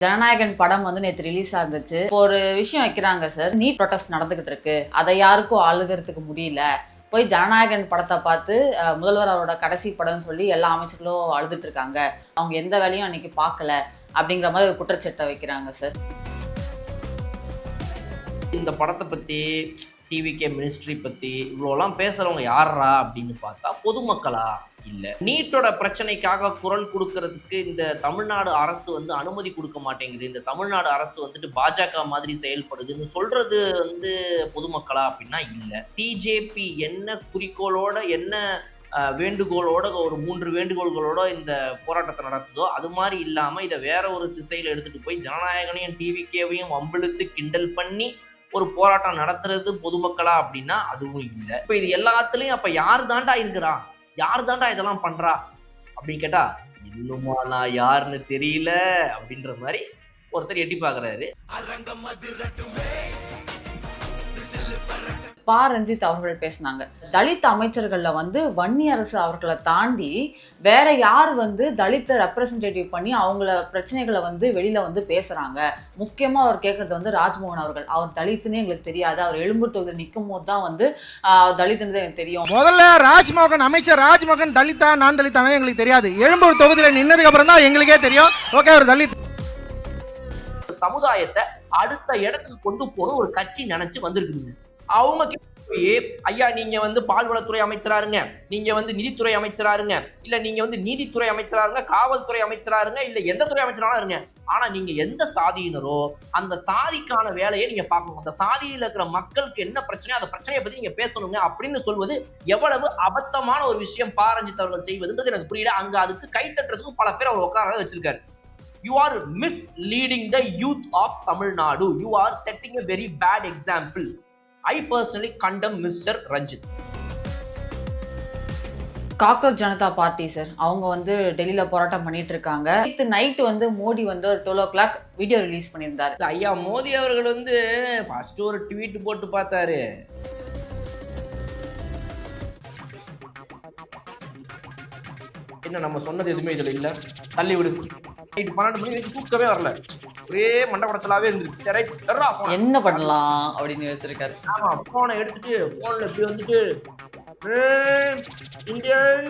ஜனநாயகன் படம் வந்து நேற்று ரிலீஸ் ஆயிருந்துச்சு. இப்போ ஒரு விஷயம் வைக்கிறாங்க சார். நீட் ப்ரொடெஸ்ட் நடந்துகிட்டு இருக்கு. அதை யாருக்கும் ஆளுகிறதுக்கு முடியல. போய் ஜனநாயகன் படத்தை பார்த்து முதல்வர் அவரோட கடைசி படம்னு சொல்லி எல்லா அமைச்சர்களும் அழுதுட்டு இருக்காங்க. அவங்க எந்த வேலையும் அன்னைக்கு பார்க்கல அப்படிங்கிற மாதிரி ஒரு குற்றச்சாட்டை வைக்கிறாங்க சார். இந்த படத்தை பற்றி டிவிகே மினிஸ்ட்ரி பற்றி இவ்வளோலாம் பேசுகிறவங்க யாரா அப்படின்னு பார்த்தா பொதுமக்களா இல்லை. நீட்டோட பிரச்சனைக்காக குரல் கொடுக்கறதுக்கு இந்த தமிழ்நாடு அரசு வந்து அனுமதி கொடுக்க மாட்டேங்குது, இந்த தமிழ்நாடு அரசு வந்துட்டு பாஜக மாதிரி செயல்படுதுன்னு சொல்றது வந்து பொதுமக்களா அப்படின்னா இல்லை. சிஜேபி என்ன குறிக்கோளோட என்ன வேண்டுகோளோட ஒரு 3 வேண்டுகோள்களோட இந்த போராட்டத்தை நடத்துதோ அது மாதிரி இல்லாமல் இதை வேற ஒரு திசையில் எடுத்துட்டு போய் ஜனநாயகனையும் டிவிகேவையும் வம்பிழுத்து கிண்டல் பண்ணி ஒரு போராட்டம் நடத்துறது பொதுமக்களா அப்படின்னா அதுவும் இல்லை. இப்ப இது எல்லாத்துலயும் அப்ப யார் தாண்டா இருக்கிறா, யார் தாண்டா இதெல்லாம் பண்றா அப்படின்னு கேட்டா இன்னுமா நான் யாருன்னு தெரியல அப்படின்ற மாதிரி ஒருத்தர் எட்டி பாக்குறாரு. பா ரஞ்சித் அவர்கள் பேசினாங்க. தலித் அமைச்சர்கள்ல வந்து வன்னி அரசு அவர்களை தாண்டி வேற யார் வந்து தலித்தை ரெப்ரசன்டேட்டிவ் பண்ணி அவங்கள பிரச்சனைகளை வந்து வெளியில வந்து பேசுறாங்க. முக்கியமா அவர் கேட்கறது வந்து ராஜ்மோகன் அவர்கள். அவர் தலித்துன்னு எங்களுக்கு தெரியாது, அவர் எழும்பூர் தொகுதியில் நிற்கும் போது தான் வந்து தலித்துன்னு எனக்கு தெரியும். முதல்ல ராஜ்மோகன் அமைச்சர் ராஜ்மோகன் தலித்தா நான் தலித்தானே எங்களுக்கு தெரியாது. எழும்பூர் தொகுதியில் நின்னதுக்கு அப்புறம் தான் எங்களுக்கே தெரியும் ஓகே அவர் தலித். சமுதாயத்தை அடுத்த இடத்துக்கு கொண்டு போன ஒரு கட்சி நினைச்சு வந்திருக்குதுங்க. அவங்க போய் ஐயா நீங்க வந்து பால்வளத்துறை அமைச்சரா இருங்க, நீங்க வந்து நிதித்துறை அமைச்சரா இருங்க, இல்ல நீங்க வந்து நீதித்துறை அமைச்சரா இருங்க, காவல்துறை அமைச்சரா இருங்க, இல்ல எந்த துறை அமைச்சராலும் இருங்க, ஆனா நீங்க எந்த சாதியினரோ அந்த சாதிக்கான வேலையை நீங்க பார்க்கணும், அந்த சாதியில இருக்கிற மக்களுக்கு என்ன பிரச்சனையோ அந்த பிரச்சனையை பத்தி நீங்க பேசணுங்க அப்படின்னு சொல்வது எவ்வளவு அபத்தமான ஒரு விஷயம் பாரஞ்சித் அவர்கள் செய்வதுன்றது எனக்கு புரியல. அங்க அதுக்கு கை தட்டுறதுக்கு பல பேர் அவர் உட்கார வச்சிருக்காரு. You are misleading the youth of Tamil Nadu. You are setting a very bad example. I personally condemn Mr. Ranjit. Cockroach Janata party sir, அவங்க வந்து டெல்லியில போராட்டம் பண்ணிட்டு இருக்காங்க. நேற்று நைட் வந்து மோடி வந்து ஒரு 12 o'clock வீடியோ ரிலீஸ் பண்ணியிருந்தாரு. ஐயா மோடி அவர்கள் வந்து ஃபர்ஸ்ட் ஒரு ட்வீட் போட்டு பார்த்தாரு. என்ன நம்ம சொன்னது எதுவுமே இதுல இல்ல, தள்ளி விடு. நைட் 12 மணி வரைக்கும் தூக்கமே வரல, ஒரே மண்டை குடைச்சலாவே இருந்துருக்கு. என்ன பண்ணலாம் அப்படின்னு யோசிச்சிருக்காரு. ஆமா, போனை எடுத்துட்டு போன்ல இப்படி வந்துட்டு இந்தியன்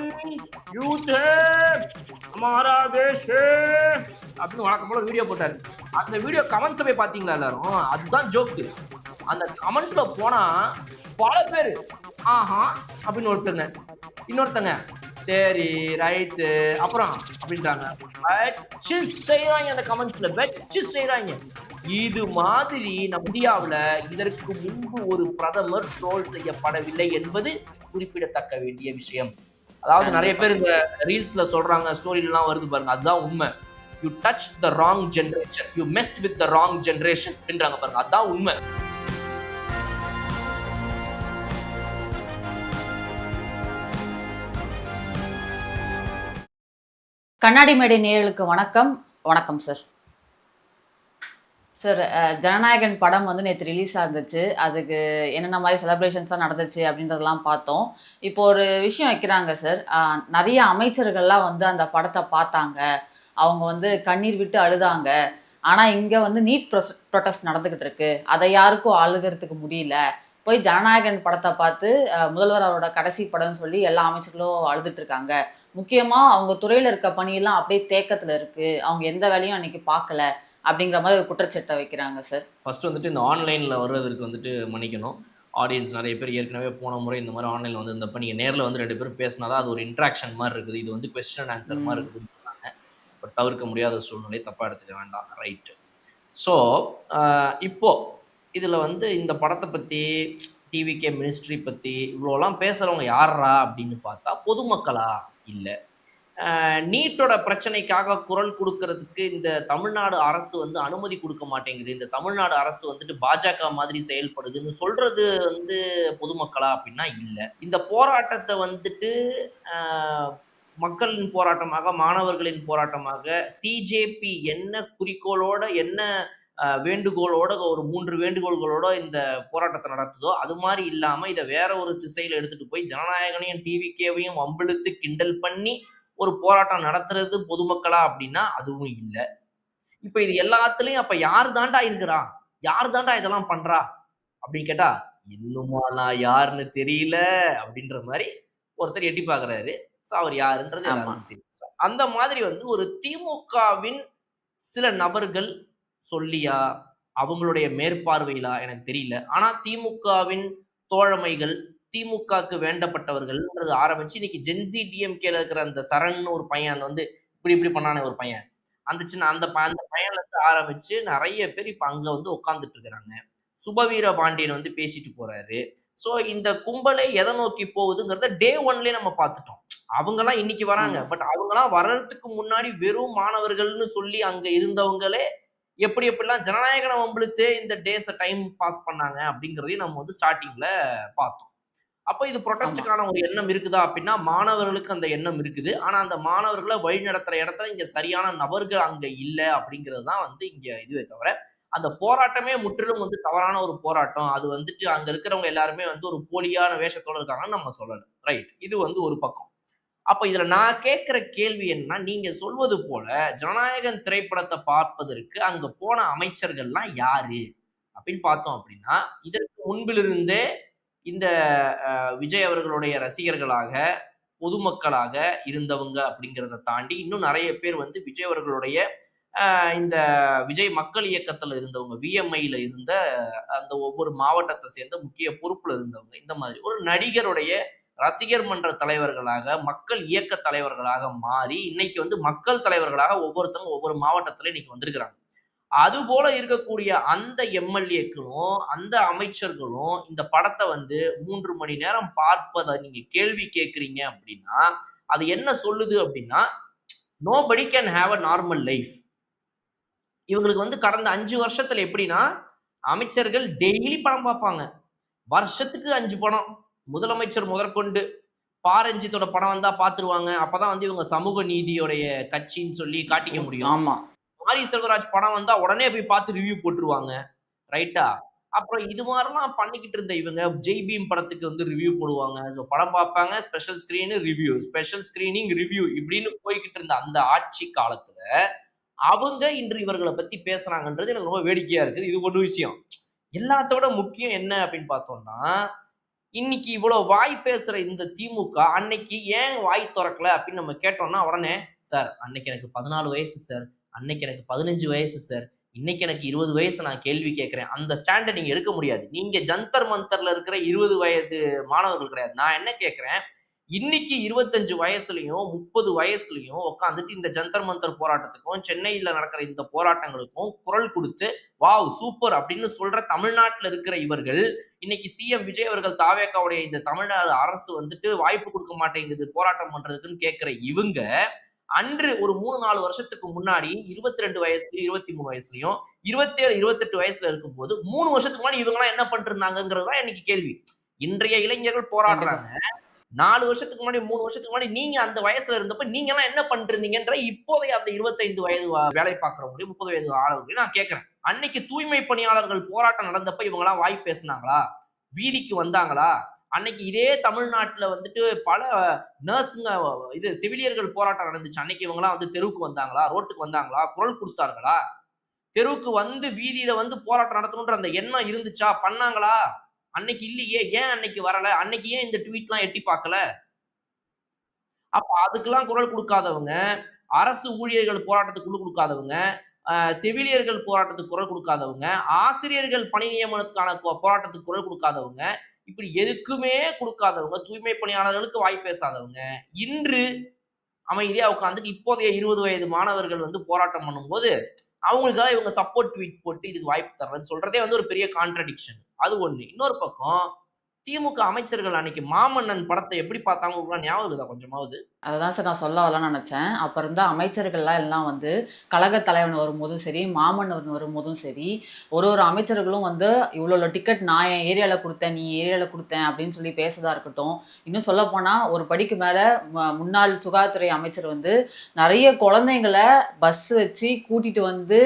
யூத் ஹமாரா தேஷ் அப்படின்னு வழக்கம் போல வீடியோ போட்டாரு. அந்த வீடியோ கமெண்ட்ஸ் போய் பாத்தீங்களா எல்லாரும்? அதுதான் ஜோக்கு. அந்த கமெண்ட்ல போனா பல பேரு ஆஹா அப்படின்னு ஒருத்தங்க, இன்னொருத்தங்க சரி ரைட்டு அப்புறம் அப்படின்றாங்க, வச்சு செய்யறாங்க. அந்த கமெண்ட்ஸ்ல வச்சு செய்யறாங்க. இது மாதிரி நம்ம இந்தியாவில் இதற்கு முன்பு ஒரு பிரதமர் ட்ரோல் செய்யப்படவில்லை என்பது குறிப்பிடத்தக்க வேண்டிய விஷயம். அதாவது நிறைய பேர் இந்த ரீல்ஸ்ல சொல்றாங்க, ஸ்டோரிலாம் வருது பாருங்க, அதுதான் உண்மை. You touch the wrong generation, you மெஸ்ட் with the wrong generation அப்படின்றாங்க பாருங்க, அதுதான் உண்மை. கண்ணாடி மேடை நேயர்களுக்கு வணக்கம். வணக்கம் சார். சார், ஜனநாயகன் படம் வந்து நேற்று ரிலீஸ் ஆயிருந்துச்சு. அதுக்கு என்னென்ன மாதிரி செலிப்ரேஷன்ஸ்லாம் நடந்துச்சு அப்படின்றதெல்லாம் பார்த்தோம். இப்போ ஒரு விஷயம் வைக்கிறாங்க சார். நிறைய அமைச்சர்கள்லாம் வந்து அந்த படத்தை பார்த்தாங்க, அவங்க வந்து கண்ணீர் விட்டு அழுதாங்க. ஆனால் இங்கே வந்து நீட் ப்ரொடெஸ்ட் நடந்துக்கிட்டு இருக்கு, அதை யாருக்கும் ஆளுகிறதுக்கு முடியல. போய் ஜனநாயகன் படத்தை பார்த்து முதல்வர் அவரோட கடைசி படம்னு சொல்லி எல்லா அமைச்சர்களும் அழுதுட்டு இருக்காங்க. முக்கியமாக அவங்க துறையில் இருக்க பணியெல்லாம் அப்படியே தேக்கத்தில் இருக்குது, அவங்க எந்த வேலையும் அன்றைக்கி பார்க்கல அப்படிங்கிற மாதிரி ஒரு குற்றச்சாட்டை வைக்கிறாங்க சார். ஃபர்ஸ்ட் வந்துட்டு இந்த ஆன்லைனில் வர்றதுக்கு வந்துட்டு மன்னிக்கணும். ஆடியன்ஸ் நிறைய பேர் ஏற்கனவே போன முறை இந்த மாதிரி ஆன்லைனில் வந்து இருந்தப்போ நீங்கள் நேரில் வந்து 2 பேரும் பேசினா தான் அது ஒரு இன்ட்ராக்ஷன் மாதிரி இருக்குது. இது வந்து கொஸ்டின் அண்ட் ஆன்சர் மாதிரி இருக்குதுன்னு சொன்னாங்க. பட் தவிர்க்க முடியாத சூழ்நிலை, தப்பாக எடுத்துக்க வேண்டாம், ரைட்டு. ஸோ இப்போது இதில் வந்து இந்த படத்தை பற்றி டிவிகே மினிஸ்ட்ரி பற்றி இவ்வளோலாம் பேசுகிறவங்க யாரா அப்படின்னு பார்த்தா பொதுமக்களா இல்லை. நீட்டோட பிரச்சனைக்காக குரல் கொடுக்கறதுக்கு இந்த தமிழ்நாடு அரசு வந்து அனுமதி கொடுக்க மாட்டேங்குது, இந்த தமிழ்நாடு அரசு வந்துட்டு பாஜக மாதிரி செயல்படுதுன்னு சொல்றது வந்து பொதுமக்களா அப்படின்னா இல்லை. இந்த போராட்டத்தை வந்துட்டு மக்களின் போராட்டமாக, மாணவர்களின் போராட்டமாக சிஜேபி என்ன குறிக்கோளோட என்ன வேண்டுகோளோட ஒரு 3 வேண்டுகோள்களோட இந்த போராட்டத்தை நடத்துதோ அது மாதிரி இல்லாம இதை வேற ஒரு திசையில எடுத்துட்டு போய் ஜனநாயகனையும் டிவிகேவையும் வம்பிழுத்து கிண்டல் பண்ணி ஒரு போராட்டம் நடத்துறது பொதுமக்களா அப்படின்னா அதுவும் இல்லை. இப்ப இது எல்லாத்துலயும் அப்ப யார் தாண்டா இருக்கிறா, யார் தாண்டா இதெல்லாம் பண்றா அப்படின்னு கேட்டா, இன்னுமா நான் யாருன்னு தெரியல அப்படின்ற மாதிரி ஒருத்தர் எட்டி பாக்குறாரு. சோ அவர் யாருன்றது ஆமா. எல்லாருக்கும் தெரியும். So, அந்த மாதிரி வந்து ஒரு திமுகவின் சில நபர்கள் சொல்லியா, அவங்களுடைய மேற்பார்வையிலா எனக்கு தெரியல. ஆனா திமுகவின் தோழமைகள், திமுகக்கு வேண்டப்பட்டவர்கள்ன்றது ஆரம்பிச்சு இன்னைக்கு ஜென்சி டிஎம்கேல இருக்கிற அந்த சரண்னு ஒரு பையன் அந்த வந்து இப்படி இப்படி பண்ணானே ஒரு பையன். அந்த சின்ன அந்த பையன்ல இருந்து ஆரம்பிச்சு நெறைய பேர் இப்ப அங்க வந்து உட்கார்ந்துட்டு இருக்கிறாங்க. சுபவீர பாண்டியன் வந்து பேசிட்டு போறாரு. சோ இந்த கும்பலே எதை நோக்கி போகுதுங்கிறத டே 1லயே நம்ம பார்த்துட்டோம். அவங்கலாம் இன்னைக்கு வராங்க. ஆமா. பட் அவங்கலாம் வர்றதுக்கு முன்னாடி வெறும் மாணவர்கள்னு சொல்லி அங்க இருந்தவங்களே எப்படி எப்படிலாம் ஜனநாயகன வம்பிழுத்து இந்த டேஸ டைம் பாஸ் பண்ணாங்க அப்படிங்கிறதையும் நம்ம வந்து ஸ்டார்ட்டிங்ல பார்த்தோம். அப்ப இது ஆமா. புரொடெஸ்ட்க்கான ஒரு எண்ணம் இருக்குதா அப்படின்னா, மாணவர்களுக்கு அந்த எண்ணம் இருக்குது. ஆனா அந்த மாணவர்கள வழிநடத்துற இடத்துல இங்க சரியான நபர்கள் அங்க இல்ல அப்படிங்கிறது தான் வந்து இங்க இதுவே தவிர, அந்த போராட்டமே முற்றிலும் வந்து தவறான ஒரு போராட்டம். அது வந்துட்டு அங்க இருக்கிறவங்க எல்லாருமே வந்து ஒரு போலியான வேஷத்தோட இருக்காங்கன்னு நம்ம சொல்லல. ரைட். இது வந்து ஒரு பக்கம். அப்ப இதுல நான் கேட்கிற கேள்வி என்னன்னா, நீங்க சொல்வது போல ஜனநாயகன் திரைப்படத்த பார்ப்பதற்கு அங்க போன அமைச்சர்கள்லாம் யாரு? அப்படின்னு பார்த்தோம் அப்படின்னா, இதற்கு முன்பிலிருந்தே இந்த விஜய் அவர்களுடைய ரசிகர்களாக, பொதுமக்களாக இருந்தவங்க அப்படிங்கிறத தாண்டி, இன்னும் நெறைய பேர் வந்து விஜய் அவர்களுடைய இந்த விஜய் மக்கள் இயக்கத்துல இருந்தவங்க, விஎம்ஐல இருந்த அந்த ஒவ்வொரு மாவட்டத்த சேர்ந்த முக்கிய பொறுப்புல இருந்தவங்க. இந்த மாதிரி ஒரு நடிகருடைய ரசிகர் மன்ற தலைவர்களாக, மக்கள் இயக்க தலைவர்களாக மாறி, இன்னைக்கு வந்து மக்கள் தலைவர்களாக ஒவ்வொருத்தவங்க ஒவ்வொரு மாவட்டத்துல இன்னைக்கு வந்திருக்கிறாங்க. அதுபோல இருக்கக்கூடிய அந்த எம்எல்ஏக்களும், அந்த அமைச்சர்களும் இந்த படத்த வந்து 3 மணி நேரம் பார்ப்பத நீங்க கேள்வி கேட்கிறீங்க அப்படின்னா, அது என்ன சொல்லுது அப்படின்னா, nobody can have a normal life. இவங்களுக்கு வந்து கடந்த 5 வருஷத்துல எப்படின்னா, அமைச்சர்கள் டெய்லி படம் பார்ப்பாங்க. வருஷத்துக்கு 5 படம். முதலமைச்சர் முதற்கொண்டு ரஞ்சித்தோட படம் வந்தா பார்த்துருவாங்க. அப்பதான் வந்து இவங்க சமூக நீதியோடைய கட்சின்னு சொல்லி காட்டிக்க முடியும். ஆமா. மாரி செல்வராஜ் படம் வந்தா உடனே போய் பார்த்து ரிவ்யூ போட்டுருவாங்க. ரைட்டா? அப்புறம் இது மாரிலாம் பண்ணிக்கிட்டு இருந்த இவங்க ஜெய் பீம் படத்துக்கு வந்து ரிவ்யூ போடுவாங்க. ஸோ படம் பார்ப்பாங்க, special screen review, special screening review இப்படின்னு போய்க்கிட்டு இருந்த அந்த ஆட்சி காலத்துல, அவங்க இன்று இவர்கள பத்தி பேசுறாங்கன்றது எனக்கு ரொம்ப வேடிக்கையா இருக்குது. இது ஒரு விஷயம். எல்லாத்த விட முக்கியம் என்ன அப்படின்னு பார்த்தோம்னா, இன்னைக்கு இவ்வளோ வாய் பேசுற இந்த திமுக, அன்னைக்கு ஏன் வாய் தொறக்கல அப்படின்னு நம்ம கேட்டோம்னா, உடனே சார் அன்னைக்கு எனக்கு 14 வயசு சார். அன்னைக்கு எனக்கு 15 வயசு சார். இன்னைக்கு எனக்கு 20 வயசு நான் கேள்வி கேட்கிறேன். அந்த ஸ்டாண்ட நீங்க எடுக்க முடியாது. நீங்க ஜந்தர் மந்தர்ல இருக்கிற 20 வயது மாணவர்கள் கிடையாது. நான் என்ன கேட்கிறேன், இன்னைக்கு 25 வயசுலயும், 30 வயசுலயும் உட்கார்ந்துட்டு இந்த ஜந்தர் மந்தர் போராட்டத்துக்கும், சென்னையில நடக்கிற இந்த போராட்டங்களுக்கும் குரல் குடுத்து, வாவ் சூப்பர் அப்படின்னு சொல்ற தமிழ்நாட்டுல இருக்கிற இவர்கள், இன்னைக்கு சிஎம் விஜய் அவர்கள் தாவேகாவுடைய இந்த தமிழ்நாடு அரசு வந்துட்டு வாய்ப்பு குடுக்க மாட்டேங்குது போராட்டம் பண்றதுக்குன்னு கேட்கிற இவங்க, அன்று ஒரு 3, 4 வருஷத்துக்கு முன்னாடி 22 வயசுலயும், 23 வயசுலயும், 27, 28 வயசுல இருக்கும்போது 3 வருஷத்துக்கு முன்னாடி இவங்கலாம் என்ன பண்ணிட்டு இருந்தாங்கங்கிறது தான் இன்னைக்கு கேள்வி. இன்றைய இளைஞர்கள் கண்டிப்பா. போராடுறாங்க. 4 வருஷத்துக்கு முன்னாடி, 3 வருஷத்துக்கு முன்னாடி நீங்க அந்த வயசுல இருந்தப்ப நீங்கலாம் என்ன பண்ணிட்டு இருந்தீங்கன்ற இப்போதைய அந்த 25 வயது வேலை பார்க்கிறவங்களையும், 30 வயது ஆளவங்களையும் நான் கேட்கிறேன். அன்னைக்கு தூய்மை பணியாளர்கள் போராட்டம் நடந்தப்ப இவங்கலாம் வாய் பேசுனாங்களா? வீதிக்கு வந்தாங்களா? அன்னைக்கு இதே தமிழ்நாட்டுல வந்துட்டு பல நர்ஸுங்க இது செவிலியர்கள் போராட்டம் நடந்துச்சு. அன்னைக்கு இவங்கலாம் வந்து தெருவுக்கு வந்தாங்களா? ரோட்டுக்கு வந்தாங்களா? குரல் குடுத்தார்களா? தெருவுக்கு வந்து வீதியில வந்து போராட்டம் நடத்தணும்ன்ற அந்த எண்ணம் இருந்துச்சா? பண்ணாங்களா? அன்னைக்கு இல்லையே. ஏன் அன்னைக்கு வரல? அன்னைக்கு ஏன் இந்த ட்வீட்லாம் எட்டி பார்க்கல? அப்ப அதுக்கெல்லாம் குரல் குடுக்காதவங்க, அரசு ஊழியர்கள் போராட்டத்துக்கு குரல் குடுக்காதவங்க, செவிலியர்கள் போராட்டத்துக்கு குரல் குடுக்காதவங்க, ஆசிரியர்கள் பணி நியமனத்துக்கான போராட்டத்துக்கு குரல் குடுக்காதவங்க, இப்படி எதுக்குமே குடுக்காதவங்க, தூய்மை பணியாளர்களுக்கு வாய் பேசாதவங்க, இன்று அமைதியா உட்கார்ந்துட்டு இப்போதைய 20 வயது மாணவர்கள் வந்து போராட்டம் பண்ணும்போது, அவங்களுக்காக இவங்க சப்போர்ட் ட்வீட் போட்டு இதுக்கு வாய்ப்பு தர்றேன்னு சொல்றதே வந்து ஒரு பெரிய கான்ட்ரடிக்ஷன். அது ஒண்ணு. இன்னொரு பக்கம் திமுக அமைச்சர்கள் அன்னைக்கு மாமன்னன் படத்த எப்படி பார்த்தாங்க உங்களுக்கு ஞாபகம் இருக்குதா கொஞ்சமாவது? அததான் சார் நான் சொல்ல வரலாம்னு நினச்சேன். அப்போ இருந்த அமைச்சர்கள்லாம் எல்லாம் வந்து கழகத் தலைவன் வரும்போதும் சரி, மாமன்னன் வரும்போதும் சரி, ஒரு ஒரு அமைச்சர்களும் வந்து இவ்வளோ டிக்கெட் நான் என் ஏரியாவில் கொடுத்தேன், நீ ஏரியாவில் கொடுத்தேன் அப்படின்னு சொல்லி பேசுறதா இருக்கட்டும். இன்னும் சொல்லப்போனால் ஒரு படிக்கு மேலே முன்னாள் சுகாதாரத்துறை அமைச்சர் வந்து நிறைய குழந்தைங்களை பஸ் வச்சு கூட்டிகிட்டு வந்து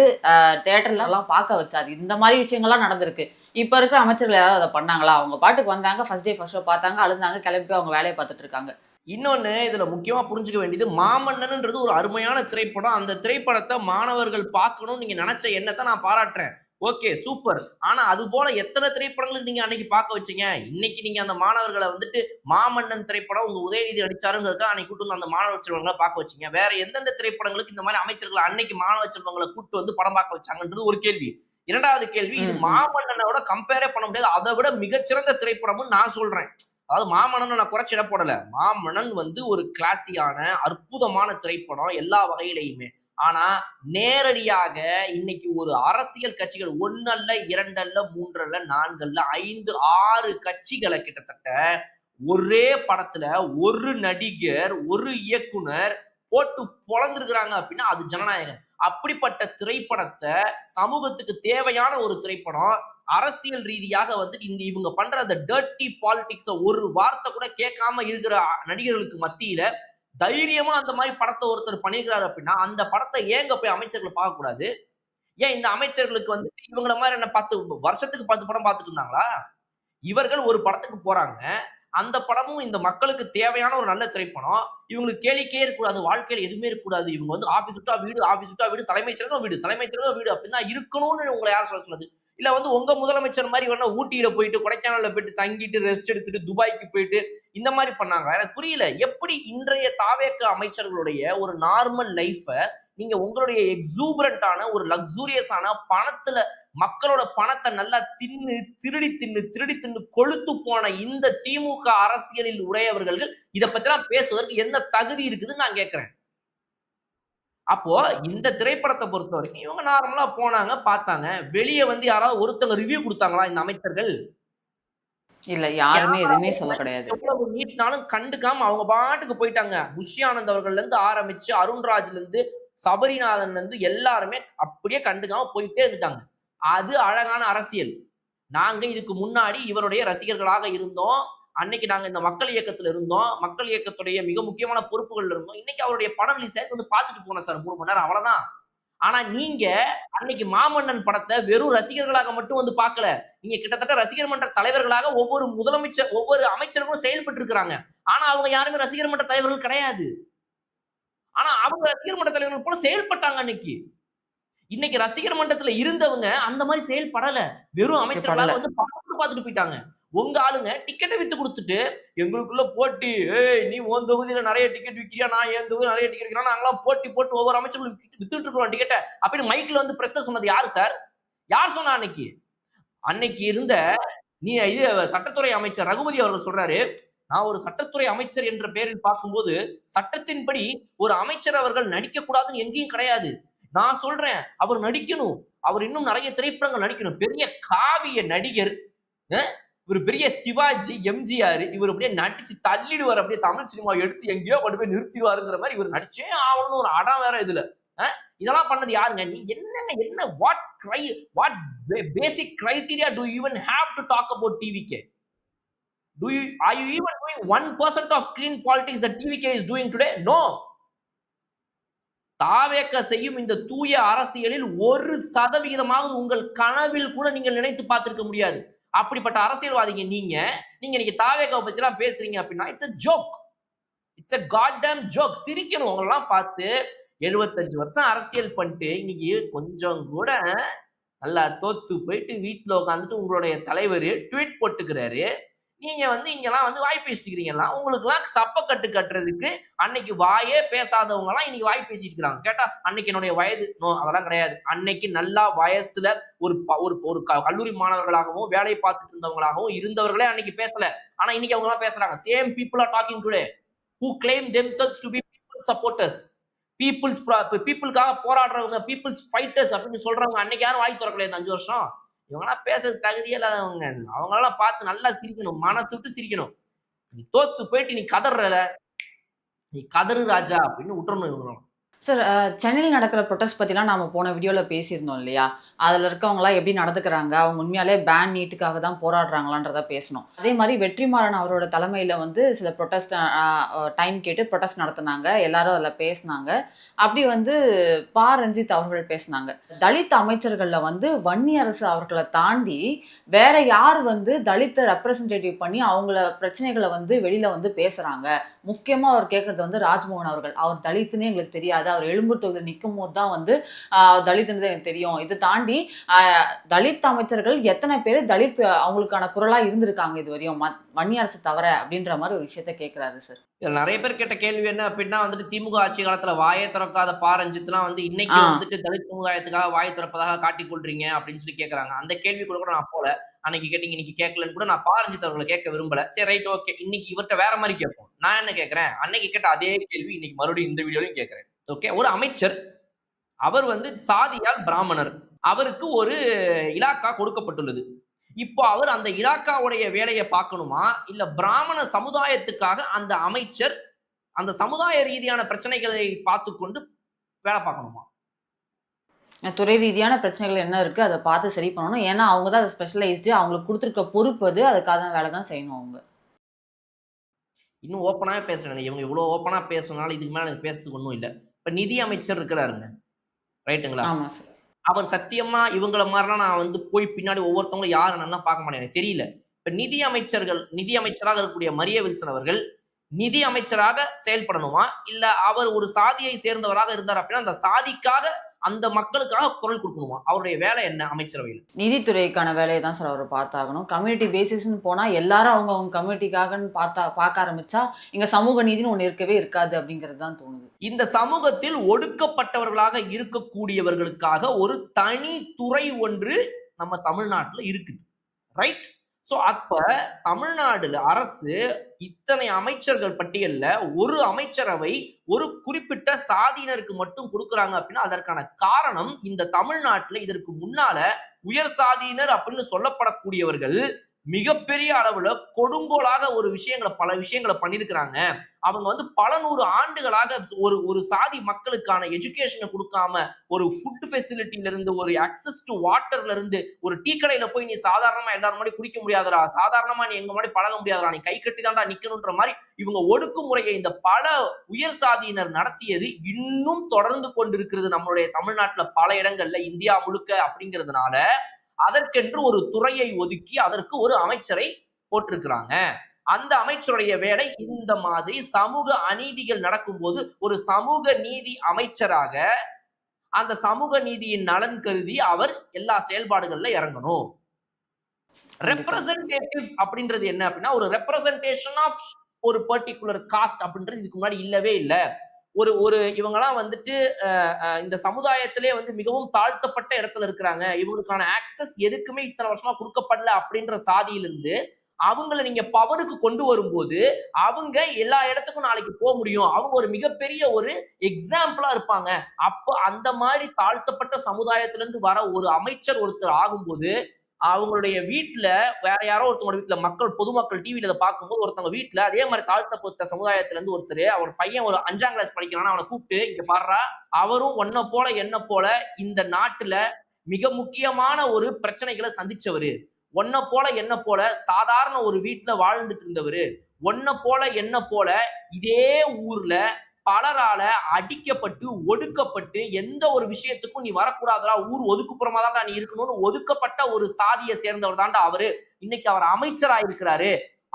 தேட்டர்லலாம் பார்க்க வச்சார். இந்த மாதிரி விஷயங்கள்லாம் நடந்திருக்கு. இப்போ இருக்கிற அமைச்சர்கள் யாராவது அதை பண்ணாங்களா? அவங்க பாட்டுக்கு வந்தாங்க, ஃபர்ஸ்ட் டே ஃபர்ஸ்ட் ஷோ பார்த்தாங்க, அழுந்தாங்க, கிளம்பி அவங்க வேலையை பார்த்துட்டு இருக்காங்க. இன்னொன்னு இதுல முக்கியமா புரிஞ்சுக்க வேண்டியது, மாமன்னன்ன்றது ஒரு அருமையான திரைப்படம். அந்த திரைப்படத்த மாணவர்கள் பார்க்கணும்னு நீங்க நெனச்ச எண்ணத்த நான் பாராட்டுறேன். Okay, super. ஆனா அது போல எத்தன திரைப்படங்கள் நீங்க அன்னைக்கு பார்க்க வச்சீங்க? இன்னைக்கு நீங்க அந்த மாணவர்கள வந்துட்டு மாமன்னன் திரைப்படம் உங்க உதயநிதி நடிச்சாருங்கிறதுக்காக அன்னைக்கு கூட்டு வந்து அந்த மாணவ செல்வங்கள பார்க்க வச்சீங்க. வேற எந்தெந்த திரைப்படங்களுக்கு இந்த மாரி அமைச்சர்கள் அன்னைக்கு மாணவ செல்வங்கள கூட்டு வந்து படம் பார்க்க வச்சாங்கன்றது ஒரு கேள்வி. 2வது கேள்வி, இது மாமன்னனோட கம்பேரே பண்ண முடியாது. அத விட மிகச்சிறந்த திரைப்படம்னு நான் சொல்றேன். அதாவது மாமன்னன் நான் குறைச்சு இட போடல. மாமன்னன் வந்து ஒரு கிளாசியான அற்புதமான திரைப்படம் எல்லா வகையிலையுமே. ஆனா நேரடியாக இன்னைக்கு ஒரு அரசியல் கட்சிகள் 1 அல்ல, 2 அல்ல, 3 அல்ல, 4 அல்ல, 5, 6 கட்சிகள கிட்டத்தட்ட ஒரே படத்துல ஒரு நடிகர், ஒரு இயக்குனர் போட்டு பொளந்திருக்கிறாங்க அப்படின்னா அது ஜனநாயகம். அப்படிப்பட்ட திரைப்படத்த சமூகத்துக்கு தேவையான ஒரு திரைப்படம் அரசியல் ரீதியாக வந்து இவங்க பண்ற அந்த டர்ட்டி பாலிடிக்ஸ ஒரு வார்த்தை கூட கேட்காம இருக்கிற நடிகர்களுக்கு மத்தியில தைரியமா அந்த மாதிரி படத்தை ஒருத்தர் பண்ணியிருக்கிறாரு அப்படின்னா அந்த படத்தை ஏங்க போய் அமைச்சர்கள் பார்க்க கூடாது? ஏன் இந்த அமைச்சர்களுக்கு வந்து இவங்கள மாதிரி என்ன 10 வருஷத்துக்கு 10 படம் பார்த்துட்டு இருந்தாங்களா? இவர்கள் ஒரு படத்துக்கு போறாங்க. அந்த படமும் இந்த மக்களுக்கு தேவையான ஒரு நல்ல திரைப்படம். இவங்களுக்கு கேளிக்கையே இருக்கக்கூடாது. வாழ்க்கையில எதுவுமே இருக்கக்கூடாது. இவங்க வந்து ஆபீஸ் விட்டா வீடு, ஆபீஸ் விட்டா வீடு, தலைமைச் செயலகம் வீடு, தலைமைச் செயலகம் வீடு அப்படின்னு தான் இருக்கணும்னு உங்களை யார் சொல்ல சொன்னது? இல்ல வந்து உங்க முதலமைச்சர் மாதிரி வேணா ஊட்டியில போயிட்டு, கொடைக்கானல்ல போயிட்டு தங்கிட்டு, ரெஸ்ட் எடுத்துட்டு, துபாய்க்கு போயிட்டு இந்த மாதிரி பண்ணாங்களா? எனக்கு புரியல. எப்படி இன்றைய தாவேக அமைச்சர்களுடைய ஒரு நார்மல் லைஃப நீங்க உங்களுடைய எக்ஸூபரண்டான ஒரு லக்ஸூரியஸான பணத்துல மக்களோட பணத்தை நல்லா தின்னு திருடி தின்னு கொழுத்து போன இந்த திமுக அரசியலில் உடையவர்கள் இதை பத்திலாம் பேசுவதற்கு என்ன தகுதி இருக்குதுன்னு நான் கேட்கிறேன். அப்போ இந்த திரைப்படத்தை பொறுத்த வரைக்கும் இவங்க நார்மலா போனாங்க, பார்த்தாங்க. வெளியே வந்து யாராவது ஒருத்தங்க ரிவ்யூ கொடுத்தாங்களா இந்த அமைச்சர்கள்? இல்ல யாருமே எதுவுமே சொல்ல கிடையாது. எவ்வளவு நீட்னாலும் கண்டுக்காம அவங்க பாட்டுக்கு போயிட்டாங்க. புஷி ஆனந்த் அவர்கள்ல இருந்து ஆரம்பிச்சு அருண்ராஜ்ல இருந்து சபரிநாதன்ல இருந்து எல்லாருமே அப்படியே கண்டுக்காம போயிட்டே இருந்துட்டாங்க. அது அழகான அரசியல். நாங்க இதுக்கு முன்னாடி இவருடைய ரசிகர்களாக இருந்தோம். அன்னைக்கு நாங்க இந்த மக்கள் இயக்கத்துல இருந்தோம். மக்கள் இயக்கத்துடைய மிக முக்கியமான பொறுப்புகள்ல இருந்தோம். இன்னைக்கு அவருடைய படம் ரிலீஸ் ஆயிருக்கு வந்து பார்த்துட்டு போனோம் சார் 3 மணி நேரம் அவ்வளவுதான். ஆனா நீங்க அன்னைக்கு மாமன்னன் படத்தை வெறும் ரசிகர்களாக மட்டும் வந்து பார்க்கல. நீங்க கிட்டத்தட்ட ரசிகர் மன்ற தலைவர்களாக ஒவ்வொரு முதலமைச்சர், ஒவ்வொரு அமைச்சர்களும் செயல்பட்டு இருக்கிறாங்க. ஆனா அவங்க யாருமே ரசிகர் மன்ற தலைவர்கள் கிடையாது. ஆனா அவங்க ரசிகர் மன்ற தலைவர்கள் போல செயல்பட்டாங்க அன்னைக்கு. இன்னைக்கு ரசிகர் மன்றத்துல இருந்தவங்க அந்த மாதிரி செயல்படல. வெறும் அமைச்சர்களாக வந்து படத்தை பார்த்துட்டு போயிட்டாங்க. உங்க ஆளுங்க டிக்கெட்டை வித்து கொடுத்துட்டு எங்களுக்குள்ள போட்டி, ஏய் நீ உன் தொகுதியில நிறைய டிக்கெட் விக்கிறியா, நான் என் தொகுதியில நிறைய டிக்கெட் விக்கிறேன், நாங்களாம் போட்டி போட்டு ஒவ்வொரு அமைச்சர்களும் வித்துட்டு இருக்கிறோம் டிக்கெட்டை அப்படின்னு மைக்ல வந்து பிரஸ் சொன்னது யாரு சார்? யார் சொன்னா அன்னைக்கு? அன்னைக்கு இருந்த இது சட்டத்துறை அமைச்சர் ரகுபதி அவர்கள் சொல்றாரு, நான் ஒரு சட்டத்துறை அமைச்சர் என்ற பெயரில் பார்க்கும்போது சட்டத்தின்படி ஒரு அமைச்சர் அவர்கள் நடிக்க கூடாதுன்னு எங்கேயும் கிடையாது. நான் சொல்றேன் அவர் நடிக்கணும். அவர் இன்னும் நிறைய திரைப்படங்கள் நடிக்கணும். பெரிய காவிய நடிகர், ஒரு பெரிய சிவாஜி, எம்ஜிஆர், இவர் அப்படியே நடிச்சு தள்ளிடுவார். அப்படியே தமிழ் சினிமா எடுத்து எங்கேயோ கொண்டு போய் நிறுத்திடுவாருங்கிற மாதிரி இவர் நடிச்சே ஆகணும்னு ஒரு அடம் வேற இதுல. இதெல்லாம் பண்ணது யாருங்க? நீ என்ன what basic criteria do you even have to talk about TVK? Are you even doing 1% of clean politics that TVK is doing today? No. தாவேக செய்யும் இந்த தூய அரசியலில் 1% உங்கள் கனவில் கூட நீங்கள் நினைத்து பார்த்திருக்க முடியாது. அப்படிப்பட்ட அரசியல்வாதிங்க நீங்க இன்னைக்கு தாவேகாவை பத்தி எல்லாம் பேசுறீங்க அப்படின்னா it's a joke. It's a goddamn joke. சிரிக்கணும் உங்களெல்லாம் பார்த்து. 75 வருஷம் அரசியல் பண்ணிட்டு இன்னைக்கு கொஞ்சம் கூட நல்லா தோத்து போயிட்டு வீட்டுல உட்காந்துட்டு உங்களுடைய தலைவர் ட்வீட் போட்டுக்கிறாரு. நீங்க வந்து இங்கெல்லாம் வந்து வாய் பேசிட்டுக்கிறீங்களா? உங்களுக்கு எல்லாம் சப்பக்கட்டு கட்டுறதுக்கு அன்னைக்கு வாயே பேசாதவங்க எல்லாம் இன்னைக்கு வாய் பேசிட்டு இருக்காங்க. கேட்டா அன்னைக்கு என்னுடைய வயது அதெல்லாம் கிடையாது. அன்னைக்கு நல்லா வயசுல ஒரு கல்லூரி மாணவர்களாகவும் வேலை பார்த்துட்டு இருந்தவங்களாகவும் இருந்தவர்களே அன்னைக்கு பேசல. ஆனா இன்னைக்கு அவங்க எல்லாம் பேசுறாங்க. Same people are talking today who claim themselves to be people supporters, பீப்புளுக்காக போராடுறவங்க, பீப்புள்ஸ் ஃபைட்டர்ஸ் அப்படின்னு சொல்றவங்க அன்னைக்கு யாரும் வாய் திறக்கல இந்த 5 வருஷம். இவங்கெல்லாம் பேசுறது தகுதியே இல்லாதவங்க. அவங்களெல்லாம் பார்த்து நல்லா சிரிக்கணும், மனசு விட்டு சிரிக்கணும். நீ தோத்து போயிட்டு நீ கதற, நீ கதறு ராஜா அப்படின்னு விட்டுறணும் இவங்களும். சார், சென்னையில் நடக்கிற ப்ரொட்டஸ்ட் பற்றிலாம் நாம போன வீடியோவில் பேசியிருந்தோம் இல்லையா? அதில் இருக்கவங்களாம் எப்படி நடந்துக்கிறாங்க, அவங்க உண்மையாலே பேன் நீட்டுக்காக தான் போராடுறாங்களான்றத பேசணும். அதே மாதிரி வெற்றிமாறன் அவரோட தலைமையில் வந்து சில ப்ரொட்டஸ்ட் டைம் கேட்டு ப்ரொட்டஸ்ட் நடத்துனாங்க. எல்லாரும் அதில் பேசினாங்க. அப்படி வந்து பா ரஞ்சித் அவர்கள் பேசினாங்க. தலித் அமைச்சர்களில் வந்து வன்னியரசு அவர்களை தாண்டி வேற யார் வந்து தலித்தை ரெப்ரசன்டேட்டிவ் பண்ணி அவங்கள பிரச்சனைகளை வந்து வெளியில் வந்து பேசுகிறாங்க? முக்கியமாக அவர் கேட்குறது வந்து ராஜ்மோகன் அவர்கள். அவர் தலித்துன்னு எங்களுக்கு தெரியாது, அவர் எழும்பூர் தொகுதியில் நிற்கும் போது தான் வந்து தலித்துன்றது எனக்கு தெரியும். இதை தாண்டி தலித் அமைச்சர்கள் எத்தனை பேர் தலித் அவங்களுக்கான குரலாக இருந்திருக்காங்க இது வரையும், வன்னியரசு தவிர, அப்படின்ற மாதிரி ஒரு விஷயத்த கேட்குறாரு சார். இதுல நிறைய பேர் கேட்ட கேள்வி என்ன அப்படின்னா வந்துட்டு திமுக ஆட்சி காலத்துல வாயை திறக்காத பா ரஞ்சித்லாம் வந்து இன்னைக்கு வந்துட்டு தலித் சமுதாயத்துக்காக வாயை திறப்பதாக காட்டிக் கொள்றீங்க அப்படின்னு சொல்லி கேட்கறாங்க. அந்த கேள்வி கூட நான் போல அன்னைக்கு கேட்டீங்க, இன்னைக்கு கேட்கலன்னு கூட நான் பா ரஞ்சித் அவர்களை கேட்க விரும்பல. சரி, ரைட், ஓகே, இன்னைக்கு இவர்கிட்ட வேற மாதிரி கேட்போம். நான் என்ன கேட்கிறேன், அன்னைக்கு கேட்ட அதே கேள்வி இன்னைக்கு மறுபடியும் இந்த வீடியோலையும் கேட்கிறேன். ஓகே, ஒரு அமைச்சர், அவர் வந்து சாதியால் பிராமணர், அவருக்கு ஒரு இலாக்கா கொடுக்கப்பட்டுள்ளது. இப்போ அவர் அந்த இலாக்காவுடைய வேலையை பார்க்கணுமா, இல்ல பிராமண சமுதாயத்துக்காக அந்த அமைச்சர் அந்த சமுதாய ரீதியான பிரச்சனைகளை பார்த்து கொண்டு வேலை பார்க்கணுமா? துறை ரீதியான பிரச்சனைகள் என்ன இருக்கு அதை பார்த்து சரி பண்ணணும். ஏன்னா அவங்க தான் ஸ்பெஷலைஸ்டு, அவங்களுக்கு கொடுத்துருக்க பொறுப்பு அது, அதுக்காக வேலை தான் செய்யணும் அவங்க. இன்னும் ஓப்பனாவே பேசுறாங்க. இவங்க இவ்வளவு ஓப்பனா பேசுனாலும் இதுக்கு மேல எனக்கு பேசுறதுக்கு ஒன்றும் இல்லை. இப்ப நிதி அமைச்சர் இருக்கிறாருங்க, ரைட்டுங்களா? ஆமா சார். அவர் சத்தியமா இவங்கள மாதிரிலாம் நான் வந்து போய் பின்னாடி ஒவ்வொருத்தவங்களும் யாரு நல்லா பார்க்க மாட்டேன், எனக்கு தெரியல. இப்ப நிதி அமைச்சராக இருக்கக்கூடிய மரிய வில்சன் அவர்கள் நிதி அமைச்சராக செயல்படணுமா, இல்ல அவர் ஒரு சாதியை சேர்ந்தவராக இருந்தார் அப்படின்னா அந்த சாதிக்காக அந்த மக்களுக்காக குரல் கொடுக்கணுமா? அவருடைய வேலை என்ன அமைச்சரவையில்? நீதித்துறைக்கான வேலையை தான் சார் அவர் பார்த்தாகணும். கம்யூனிட்டி பேசிஸ்ன்னு போனா எல்லாரும் அவங்க கம்யூனிட்டிக்காகன்னு பார்க்க ஆரம்பிச்சா இங்க சமூக நீதினு ஒண்ணு இருக்கவே இருக்காது அப்படிங்கிறது தான் தோணுது. இந்த சமூகத்தில் ஒடுக்கப்பட்டவர்களாக இருக்கக்கூடியவர்களுக்காக ஒரு தனி துறை ஒன்று நம்ம தமிழ்நாட்டுல இருக்குது, ரைட்? சோ அப்ப தமிழ்நாடுல அரசு இத்தனை அமைச்சர்கள் பட்டியல்ல ஒரு அமைச்சரவை ஒரு குறிப்பிட்ட சாதியினருக்கு மட்டும் கொடுக்குறாங்க அப்படின்னா அதற்கான காரணம், இந்த தமிழ்நாட்டுல இதற்கு முன்னால உயர் சாதியினர் அப்படின்னு சொல்லப்படக்கூடியவர்கள் மிகப்பெரிய அளவுல கொடுங்கோலாக பல விஷயங்களை பண்ணிருக்கிறாங்க. அவங்க வந்து பல நூறு ஆண்டுகளாக ஒரு சாதி மக்களுக்கான எஜுகேஷனை கொடுக்காம, ஒரு ஃபுட் ஃபெசிலிட்டில இருந்து, ஒரு அக்சஸ் டு வாட்டர்ல இருந்து, ஒரு டீ கடையில போய் நீ சாதாரணமா எல்லாரும் முன்னாடி குடிக்க முடியாதரா, சாதாரணமா நீ எங்க முன்னாடி பழக முடியாதரா, நீ கை கட்டி தான்டா நிக்கணும்ன்ற மாதிரி இவங்க ஒடுக்குமுறையை இந்த பல உயர் சாதியினர் நடத்தியது இன்னும் தொடர்ந்து கொண்டிருக்கிறது நம்மளுடைய தமிழ்நாட்டுல பல இடங்கள்ல, இந்தியா முழுக்க. அப்படிங்கிறதுனால அதற்கென்று ஒரு துறையை ஒதுக்கி அதற்கு ஒரு அமைச்சரை போட்டிருக்கிறாங்க. அந்த அமைச்சருடைய வேலை இந்த மாதிரி சமூக அநீதிகள் நடக்கும்போது ஒரு சமூக நீதி அமைச்சராக அந்த சமூக நீதியின் நலன் கருதி அவர் எல்லா செயல்பாடுகள்ல இறங்கணும். ரெப்ரசன்டேட்டிவ்ஸ் அப்படின்றது என்ன அப்படின்னா, ஒரு ரெப்ரசன்டேஷன் ஆஃப் ஒரு பர்டிகுலர் காஸ்ட் அப்படின்றது இதுக்கு முன்னாடி இல்லவே இல்லை. ஒரு இவங்கெல்லாம் வந்துட்டு இந்த சமுதாயத்திலே வந்து மிகவும் தாழ்த்தப்பட்ட இடத்துல இருக்கிறாங்க, இவங்களுக்கான ஆக்சஸ் எதுக்குமே இத்தனை வருஷமா கொடுக்கப்படல அப்படின்ற சாதியிலிருந்து அவங்கள நீங்க பவருக்கு கொண்டு வரும்போது அவங்க எல்லா இடத்துக்கும் நாளைக்கு போக முடியும், அவங்க ஒரு மிகப்பெரிய ஒரு எக்ஸாம்பிளா இருப்பாங்க. அப்போ அந்த மாதிரி தாழ்த்தப்பட்ட சமுதாயத்திலிருந்து வர ஒரு அமைச்சர் ஒருத்தர் ஆகும்போது அவங்களுடைய வீட்டுல வேற யாரோ ஒருத்தவங்க வீட்டுல பொதுமக்கள் டிவியில இதை பார்க்கும்போது ஒருத்தவங்க வீட்டுல அதே மாதிரி தாழ்த்தப்பட்ட சமுதாயத்துல இருந்து ஒருத்தர், அவர் பையன் ஒரு 5ஆம் கிளாஸ் படிக்கிறான், அவனை கூப்பிட்டு இங்க பாடுறா, அவரும் ஒன்ன போல என்ன போல இந்த நாட்டுல மிக முக்கியமான ஒரு பிரச்சனைகளை சந்திச்சவரு, ஒன்ன போல என்ன போல சாதாரண ஒரு வீட்டுல வாழ்ந்துட்டு இருந்தவரு, ஒன்ன போல என்ன போல இதே ஊர்ல பலரால அடிக்கப்பட்டு ஒடுக்கப்பட்டு எந்த ஒரு விஷயத்துக்கும் நீ வரக்கூடாதா, ஊர் ஒதுக்குப்புறமா தான் நீ இருக்கணும்னு ஒதுக்கப்பட்ட ஒரு சாதியை சேர்ந்தவர் தான்டா அவரு, இன்னைக்கு அவர் அமைச்சரா இருக்கிறாரு,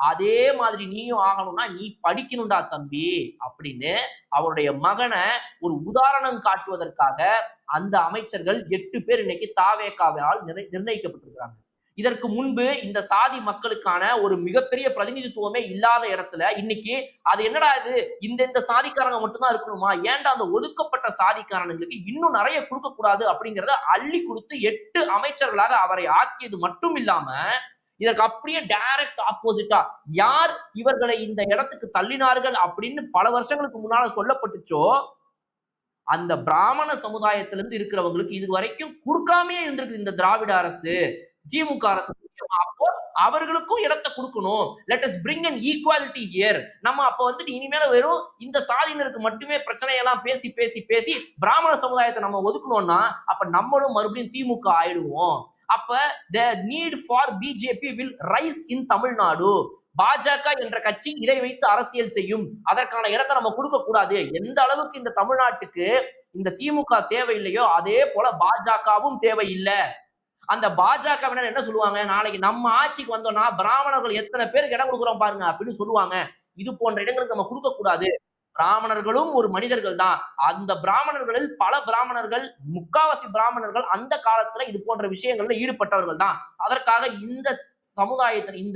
அதே மாதிரி நீயும் ஆகணும்னா நீ படிக்கணும்டா தம்பி அப்படின்னு அவருடைய மகனை ஒரு உதாரணம் காட்டுவதற்காக அந்த அமைச்சர்கள் 8 பேர் இன்னைக்கு தாவேகாவால் நிர்ணயிக்கப்பட்டிருக்கிறாங்க. இதற்கு முன்பு இந்த சாதி மக்களுக்கான ஒரு மிகப்பெரிய பிரதிநிதித்துவமே இல்லாத இடத்துல இன்னைக்கு அது என்னடா இது, இந்த சாதிக்காரங்க மட்டும்தான் இருக்கணுமா, ஏன்டா அந்த ஒதுக்கப்பட்ட சாதிக்காரங்களுக்கு இன்னும் நிறைய கொடுக்க கூடாது அப்படிங்கறத அள்ளி கொடுத்து 8 அமைச்சர்களாக அவரை ஆக்கியது மட்டும் இல்லாம இதற்கு அப்படியே டைரக்ட் ஆப்போசிட்டா யார் இவர்களை இந்த இடத்துக்கு தள்ளினார்கள் அப்படின்னு பல வருஷங்களுக்கு முன்னால சொல்லப்பட்டுச்சோ அந்த பிராமண சமுதாயத்திலிருந்து இருக்கிறவங்களுக்கு இது வரைக்கும் கொடுக்காமே இருந்திருக்கு இந்த திராவிட அரசு, திமுக அரசு. அப்போ அவர்களுக்கும் இடத்தை கொடுக்கணும். Let us bring an equality here. நம்ம அப்ப வந்துட்டு இனிமேல வெறும் இந்த சாதியினருக்கு மட்டுமே பிரச்சனையெல்லாம் பேசி பேசி பேசி பிராமண சமுதாயத்தை நம்ம ஒதுக்கணும்னா அப்ப நம்மளும் மறுபடியும் திமுக ஆயிடுவோம். அப்ப the need for BJP will rise in Tamil Nadu. பாஜக என்ற கட்சி இதை வைத்து அரசியல் செய்யும். அதற்கான இடத்தை நம்ம கொடுக்க கூடாது. எந்த அளவுக்கு இந்த தமிழ்நாட்டுக்கு இந்த திமுக தேவையில்லையோ அதே போல பாஜகவும் தேவையில்லை. அந்த பாஜகவினர் என்ன சொல்லுவாங்க, நாளைக்கு நம்ம ஆட்சிக்கு வந்தோம்னா பிராமணர்கள் எத்தனை பேருக்கு இடம் கொடுக்குறோம் பாருங்க அப்படின்னு சொல்லுவாங்க. இது போன்ற இடங்களுக்கு நம்ம கொடுக்க கூடாது. பிராமணர்களும் ஒரு மனிதர்கள் தான். அந்த பிராமணர்களில் பல பிராமணர்கள், முக்காவாசி பிராமணர்கள் அந்த காலத்துல இது போன்ற விஷயங்கள்ல ஈடுபட்டவர்கள் தான். அதற்காக இந்த